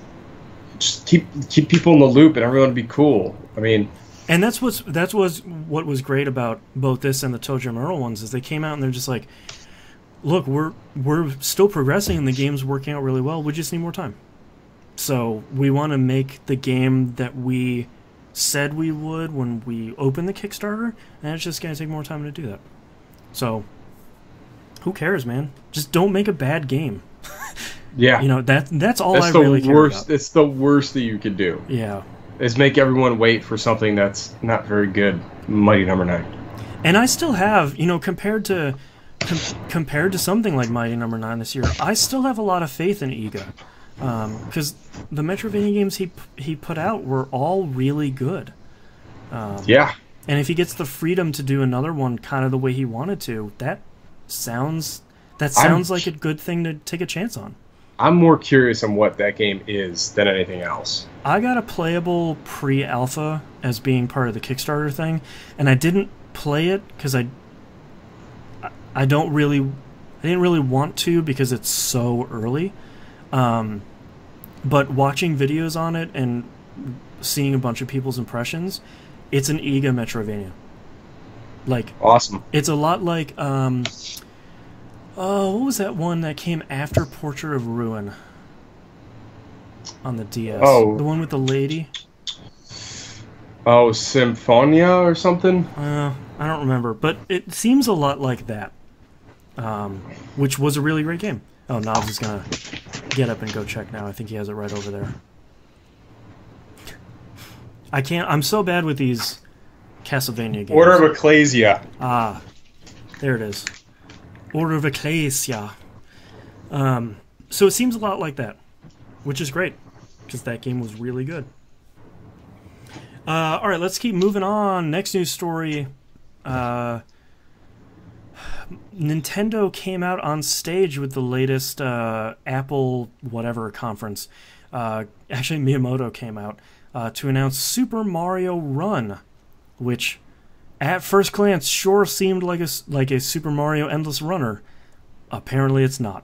keep people in the loop and everyone would be cool. I mean... And what was great about both this and the Toe Jam Earl ones is they came out and they're just like, look, we're still progressing and the game's working out really well. We just need more time. So we want to make the game that we said we would when we opened the Kickstarter, and it's just going to take more time to do that. So who cares, man? Just don't make a bad game. Yeah. That's all I really care about. It's the worst that you could do. Yeah. Is make everyone wait for something that's not very good. Mighty Number 9. And I still have, compared to something like Mighty Number 9 this year, I still have a lot of faith in Iga. Because the Metroidvania games he put out were all really good. Yeah. And if he gets the freedom to do another one kind of the way he wanted to, that sounds like a good thing to take a chance on. I'm more curious on what that game is than anything else. I got a playable pre-alpha as being part of the Kickstarter thing, and I didn't play it because I I didn't really want to because it's so early. But watching videos on it and seeing a bunch of people's impressions, it's an Iga Metrovania. Like, awesome. It's a lot like, what was that one that came after Portrait of Ruin on the DS? Oh. The one with the lady? Oh, Symphonia or something? I don't remember, but it seems a lot like that, which was a really great game. Oh, Knobs is going to get up and go check now. I think he has it right over there. I'm so bad with these Castlevania games. Order of Ecclesia. Ah, there it is. Order of Ecclesia. So it seems a lot like that, which is great, because that game was really good. Alright, let's keep moving on. Next news story. Nintendo came out on stage with the latest Apple whatever conference. Actually, Miyamoto came out to announce Super Mario Run, which at first glance sure seemed like a Super Mario Endless Runner. Apparently it's not,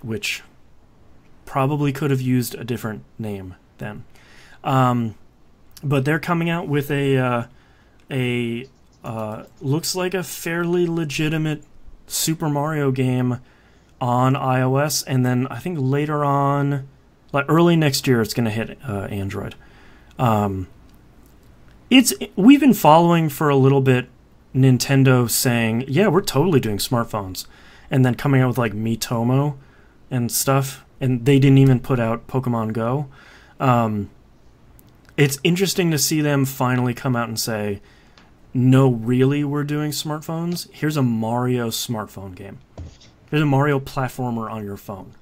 which probably could have used a different name then. But they're coming out with a looks like a fairly legitimate Super Mario game on iOS, and then I think later on, like early next year, it's going to hit Android. We've been following for a little bit Nintendo saying, yeah, we're totally doing smartphones, and then coming out with like Miitomo and stuff, and they didn't even put out Pokemon Go. It's interesting to see them finally come out and say, no, really, we're doing smartphones. Here's a Mario smartphone game. Here's a Mario platformer on your phone.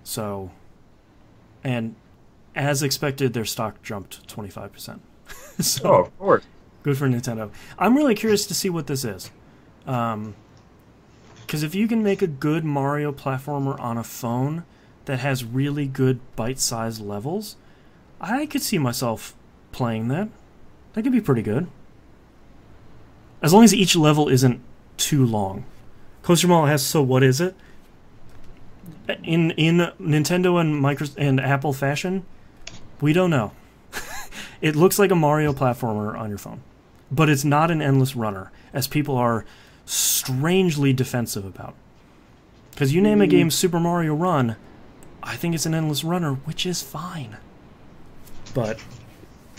So, and as expected, their stock jumped 25%. So, oh, of course. Good for Nintendo. I'm really curious to see what this is. Because if you can make a good Mario platformer on a phone that has really good bite-sized levels, I could see myself playing that. That could be pretty good. As long as each level isn't too long. Coaster Mall has, so what is it? In Nintendo and Apple fashion, we don't know. It looks like a Mario platformer on your phone. But it's not an endless runner, as people are strangely defensive about. Because you name a game Super Mario Run, I think it's an endless runner, which is fine. But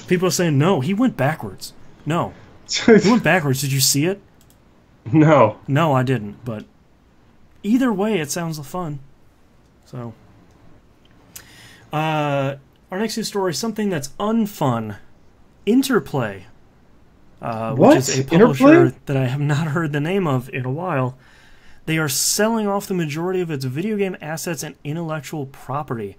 people are saying, no, he went backwards. No. He went backwards. Did you see it? No. No, I didn't. But either way, it sounds fun. So, our next news story, something that's unfun. Interplay. Which is a publisher Interplay? that I have not heard the name of in a while. They are selling off the majority of its video game assets and intellectual property.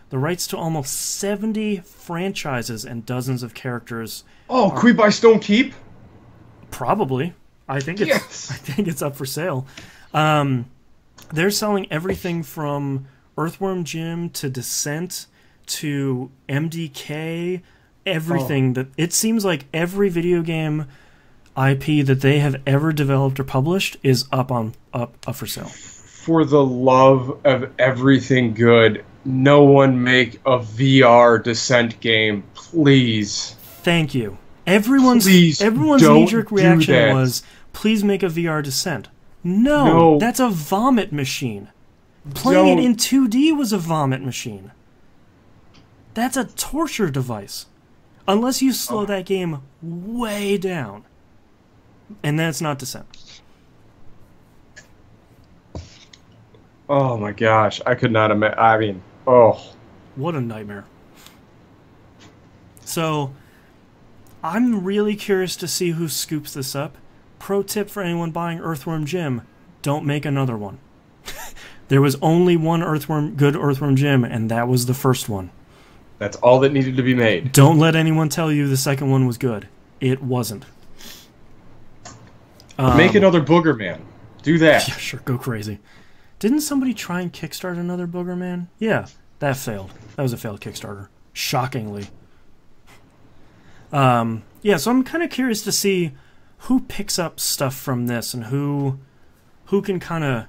The rights to almost 70 franchises and dozens of characters. Oh, can we buy Stone Keep? Probably. I think it's up for sale. They're selling everything from Earthworm Jim to Descent to MDK, everything that it seems like every video game IP that they have ever developed or published is up for sale. For the love of everything good, no one make a VR Descent game, please. Thank you. Everyone's knee-jerk reaction was, please make a VR Descent. No, that's a vomit machine. Playing it in 2D was a vomit machine. That's a torture device. Unless you slow that game way down. And then it's not Descent. Oh my gosh, I could not imagine. I mean, oh. What a nightmare. So, I'm really curious to see who scoops this up. Pro tip for anyone buying Earthworm Jim, don't make another one. There was only one good Earthworm Jim, and that was the first one. That's all that needed to be made. Don't let anyone tell you the second one was good. It wasn't. Make another Booger Man. Do that. Yeah, sure, go crazy. Didn't somebody try and kickstart another Booger Man? Yeah, that failed. That was a failed Kickstarter. Shockingly. Yeah, so I'm kind of curious to see who picks up stuff from this and who who can kind of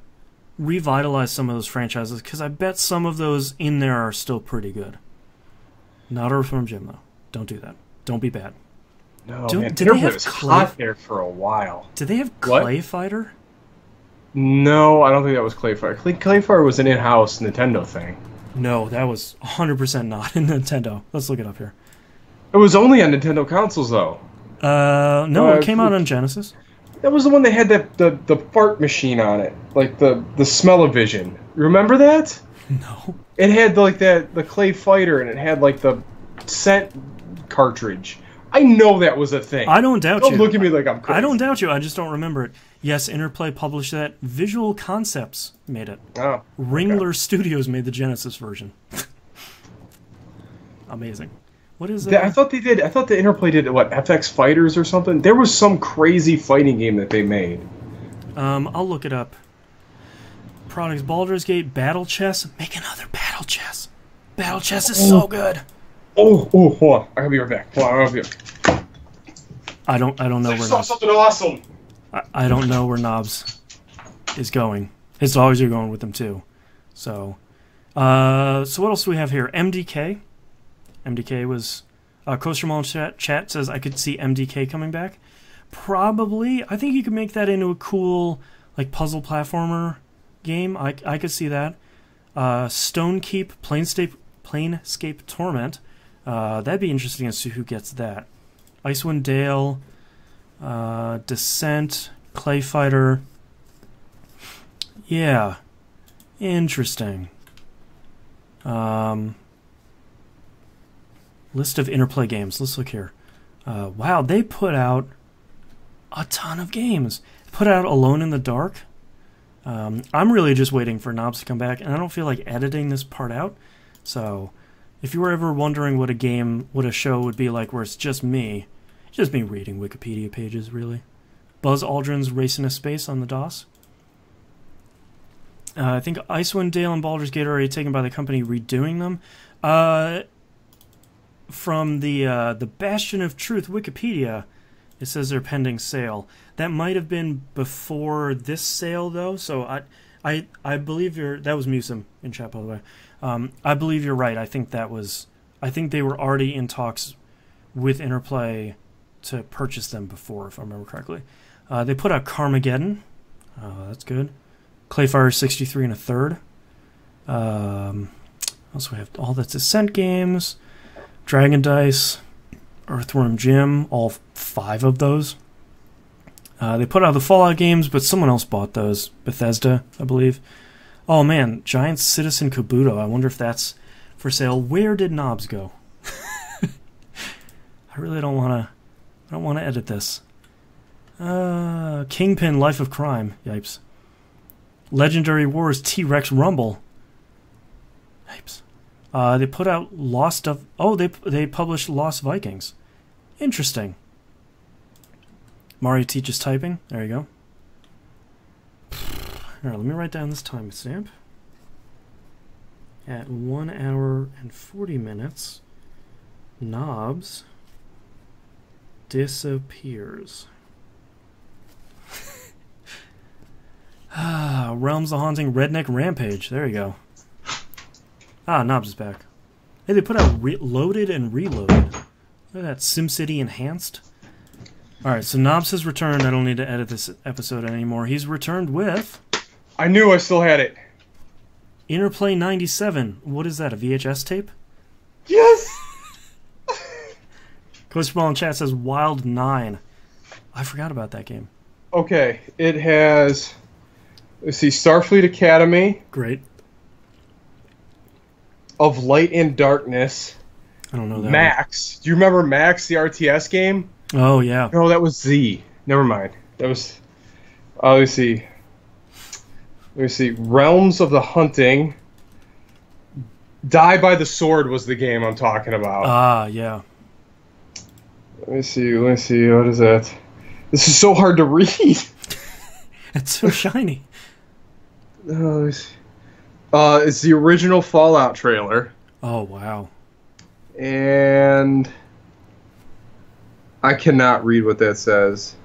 revitalize some of those franchises, because I bet some of those in there are still pretty good. Not Earthworm Jim, though. Don't do that. Don't be bad. No, Do man, they Interplay have was Clay? hot there for a while. Do they have What? Clay Fighter? No, I don't think that was Clayfire. Clayfire was an in-house Nintendo thing. No, that was 100% not in Nintendo. Let's look it up here. It was only on Nintendo consoles, though. No, it came out on Genesis. That was the one that had the fart machine on it, like the smell-o-vision. Remember that? No. It had like the Clay Fighter, and it had like the scent cartridge. I know that was a thing. I don't doubt you. Don't look at me like I'm crazy. I don't doubt you. I just don't remember it. Yes, Interplay published that. Visual Concepts made it. Oh, Ringler Studios made the Genesis version. Amazing. What is I thought they did. I thought the Interplay did what, FX Fighters or something. There was some crazy fighting game that they made. I'll look it up. Products: Baldur's Gate, Battle Chess. Make another Battle Chess. Battle Chess is so good. Oh, hold on. I gotta be right back. Hold on, I'll be right. I don't know I where saw Knobs. something awesome. I don't know where Knobs is going. His dogs are going with him too. So what else do we have here? MDK. MDK was Coaster Mall chat says I could see MDK coming back. Probably. I think you could make that into a cool like puzzle platformer game. I could see that. Stonekeep, Planescape Torment. That'd be interesting to see who gets that. Icewind Dale, Descent, Clay Fighter. Yeah, interesting. List of Interplay games. Let's look here. Wow, they put out a ton of games. Put out Alone in the Dark. I'm really just waiting for Knobs to come back, and I don't feel like editing this part out. So, if you were ever wondering what a show would be like where it's just me reading Wikipedia pages, really. Buzz Aldrin's Race into Space on the DOS. I think Icewind Dale and Baldur's Gate are already taken by the company redoing them. From the Bastion of Truth Wikipedia, it says they're pending sale. That might have been before this sale, though. So I believe that was Musum in chat, by the way. I believe you're right. I think they were already in talks with Interplay to purchase them before, if I remember correctly. They put out Carmageddon. That's good. Clayfire 63 and a third. Also, we have all the Descent games. Dragon Dice, Earthworm Jim, all 5 of those. They put out the Fallout games, but someone else bought those. Bethesda, I believe. Oh man, Giant Citizen Kabuto. I wonder if that's for sale. Where did Knobs go? I really don't want to edit this. Kingpin Life of Crime. Yipes. Legendary Wars T-Rex Rumble. Yipes. They put out Lost of... Oh, they published Lost Vikings. Interesting. Mario Teaches Typing. There you go. Alright, let me write down this timestamp. At 1 hour and 40 minutes, Knobs disappears. Realms of Haunting Redneck Rampage. There you go. Knobs is back. Hey, they put out Loaded and Reloaded. Look at that, SimCity Enhanced. Alright, so Knobs has returned. I don't need to edit this episode anymore. He's returned with... I knew I still had it. Interplay 97. What is that, a VHS tape? Yes! Coach Ball in chat says Wild 9. I forgot about that game. Okay, it has... Let's see, Starfleet Academy. Great. Of Light and Darkness. I don't know that Max. Do you remember Max, the RTS game? Oh, yeah. No, that was Z. Never mind. That was... let's see. Let me see. Realms of the Hunting. Die by the Sword was the game I'm talking about. Yeah. Let me see. What is that? This is so hard to read. It's so shiny. It's the original Fallout trailer. Oh, wow. And I cannot read what that says.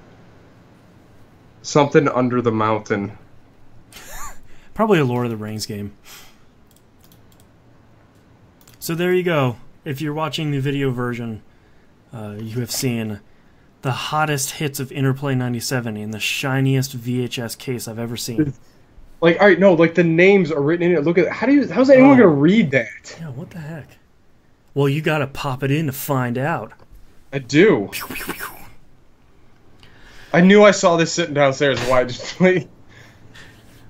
Something under the mountain. Probably a Lord of the Rings game. So there you go. If you're watching the video version, you have seen the hottest hits of Interplay 97 in the shiniest VHS case I've ever seen. Like, all right, no, like the names are written in it. Look at how's anyone gonna read that? Yeah, what the heck? Well, you gotta pop it in to find out. I do. I knew I saw this sitting downstairs. Why I just like?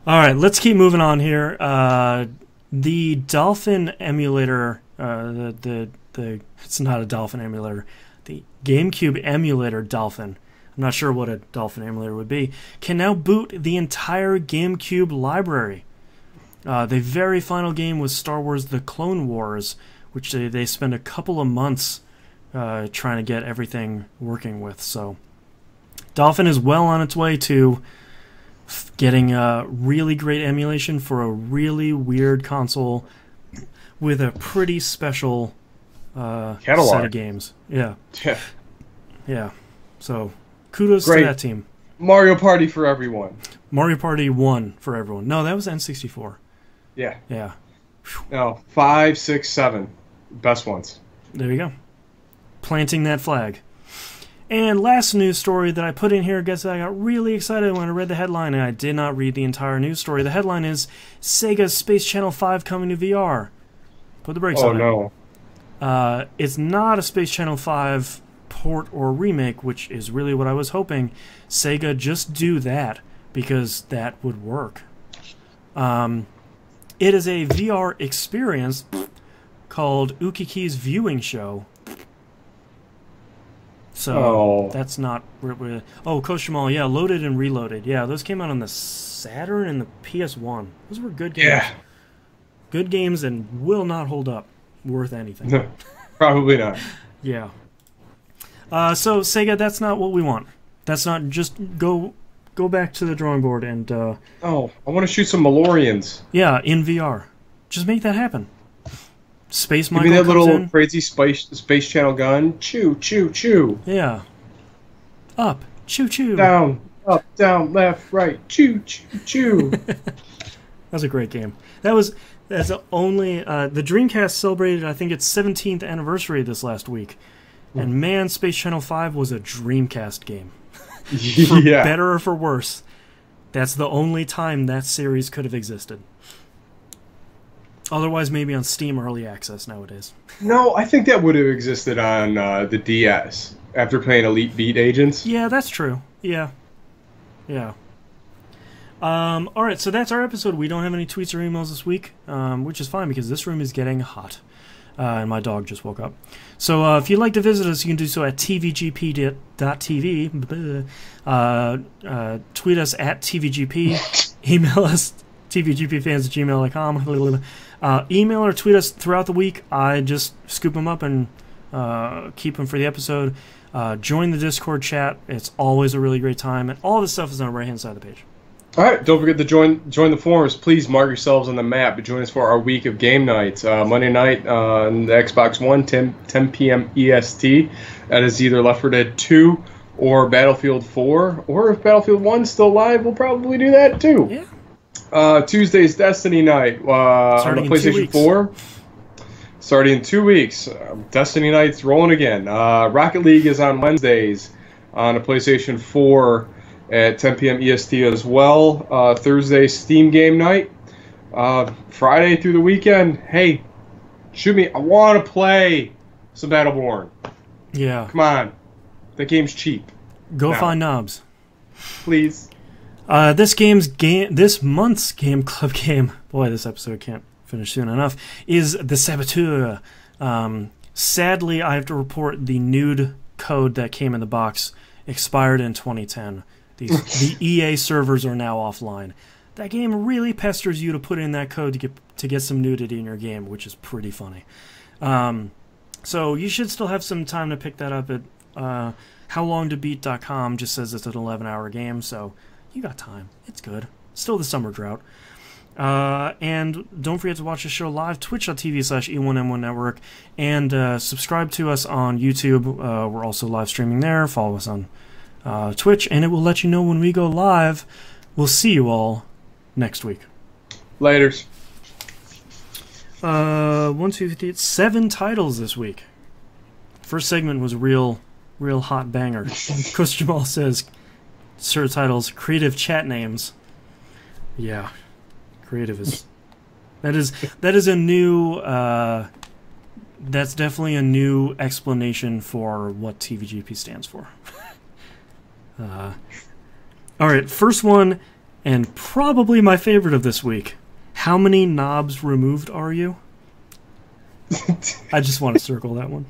All right, let's keep moving on here. The Dolphin emulator, it's not a Dolphin emulator. The GameCube emulator Dolphin, I'm not sure what a Dolphin emulator would be, can now boot the entire GameCube library. The very final game was Star Wars The Clone Wars, which they spent a couple of months trying to get everything working with. So Dolphin is well on its way to getting a really great emulation for a really weird console with a pretty special set of games. Yeah. Yeah. So kudos to that team. Mario Party for everyone. Mario Party 1 for everyone. No, that was N64. Yeah. Yeah. No, 5, 6, 7. Best ones. There you go. Planting that flag. And last news story that I put in here, guess I got really excited when I read the headline, and I did not read the entire news story. The headline is Sega's Space Channel 5 coming to VR. Put the brakes on it. Oh, no. It's not a Space Channel 5 port or remake, which is really what I was hoping. Sega, just do that, because that would work. It is a VR experience called Ukiki's Viewing Show. So that's not... Oh, Koshimal, yeah, Loaded and Reloaded. Yeah, those came out on the Saturn and the PS1. Those were good games. Yeah. Good games and will not hold up worth anything. No, probably not. Yeah. So, Sega, that's not what we want. That's not... Just go back to the drawing board and... I want to shoot some Malorians. Yeah, in VR. Just make that happen. Space Michael Give me that little in. crazy space channel gun. Chew, chew, chew. Yeah. Up. Choo, choo. Down, up, down, left, right. Chew, chew, chew. That was a great game. That's the only... the Dreamcast celebrated, I think, its 17th anniversary this last week. And man, Space Channel 5 was a Dreamcast game. For better or for worse. That's the only time that series could have existed. Otherwise, maybe on Steam Early Access nowadays. No, I think that would have existed on the DS after playing Elite Beat Agents. Yeah, that's true. Yeah. Yeah. Alright, so that's our episode. We don't have any tweets or emails this week, which is fine because this room is getting hot. And my dog just woke up. So if you'd like to visit us, you can do so at tvgp.tv. Tweet us at tvgp. Email us tvgpfans@gmail.com. Email or tweet us throughout the week. I just scoop them up and keep them for the episode. Join the Discord chat. It's always a really great time. And all this stuff is on the right-hand side of the page. All right, don't forget to join the forums. Please mark yourselves on the map. Join us for our week of game nights. Monday night on the Xbox One, 10 p.m. EST. That is either Left 4 Dead 2 or Battlefield 4. Or if Battlefield 1's still live, we'll probably do that too. Yeah. Tuesday's Destiny night on the PlayStation 4. Starting in 2 weeks. Destiny night's rolling again. Rocket League is on Wednesdays on the PlayStation 4 at 10 p.m. EST as well. Thursday, Steam game night. Friday through the weekend, hey, shoot me. I want to play some Battleborn. Yeah. Come on. That game's cheap. Go find knobs. Please. This month's Game Club game, boy, this episode can't finish soon enough, is the Saboteur. Sadly, I have to report the nude code that came in the box expired in 2010. The EA servers are now offline. That game really pesters you to put in that code to get some nudity in your game, which is pretty funny. So you should still have some time to pick that up at howlongtobeat.com. Just says it's an 11-hour game, so you got time. It's good. Still the summer drought. And don't forget to watch the show live, twitch.tv/E1M1 Network, and subscribe to us on YouTube. We're also live streaming there. Follow us on Twitch, and it will let you know when we go live. We'll see you all next week. Laters. 1, 2, 3, 7 titles this week. First segment was real hot banger. Coach Jamal says, "Sir titles, creative chat names." Yeah, creative is that is a new. That's definitely a new explanation for what TVGP stands for. All right, first one, and probably my favorite of this week. How many knobs removed are you? I just want to circle that one.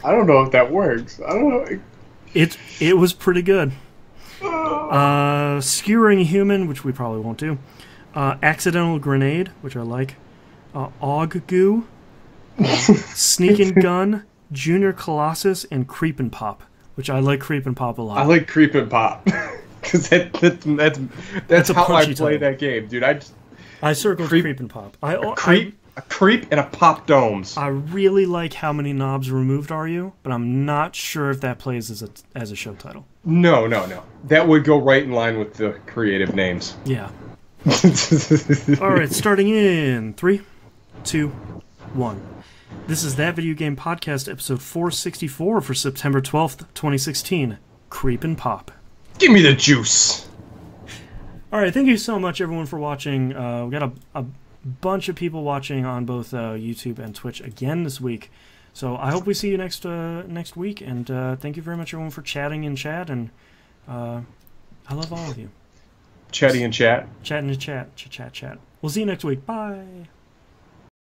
I don't know if that works. I don't know. It was pretty good. Skewering human, which we probably won't do. Accidental grenade, which I like. Aug goo. Sneaking gun, Junior Colossus, and Creepin' Pop, which I like Creepin' Pop a lot. I like Creepin' Pop because that's how I play that game, dude. I circled Creepin' Pop. A creep and a pop domes. I really like How Many Knobs Removed Are You, but I'm not sure if that plays as a show title. No. That would go right in line with the creative names. Yeah. All right, starting in 3, 2, 1. This is That Video Game Podcast, episode 464 for September 12th, 2016. Creepin' Pop. Give me the juice. All right, thank you so much, everyone, for watching. We got a bunch of people watching on both YouTube and Twitch again this week. So I hope we see you next week. And thank you very much, everyone, for chatting in chat. And I love all of you. Chatting in chat. Chatting in chat. Chat. We'll see you next week. Bye.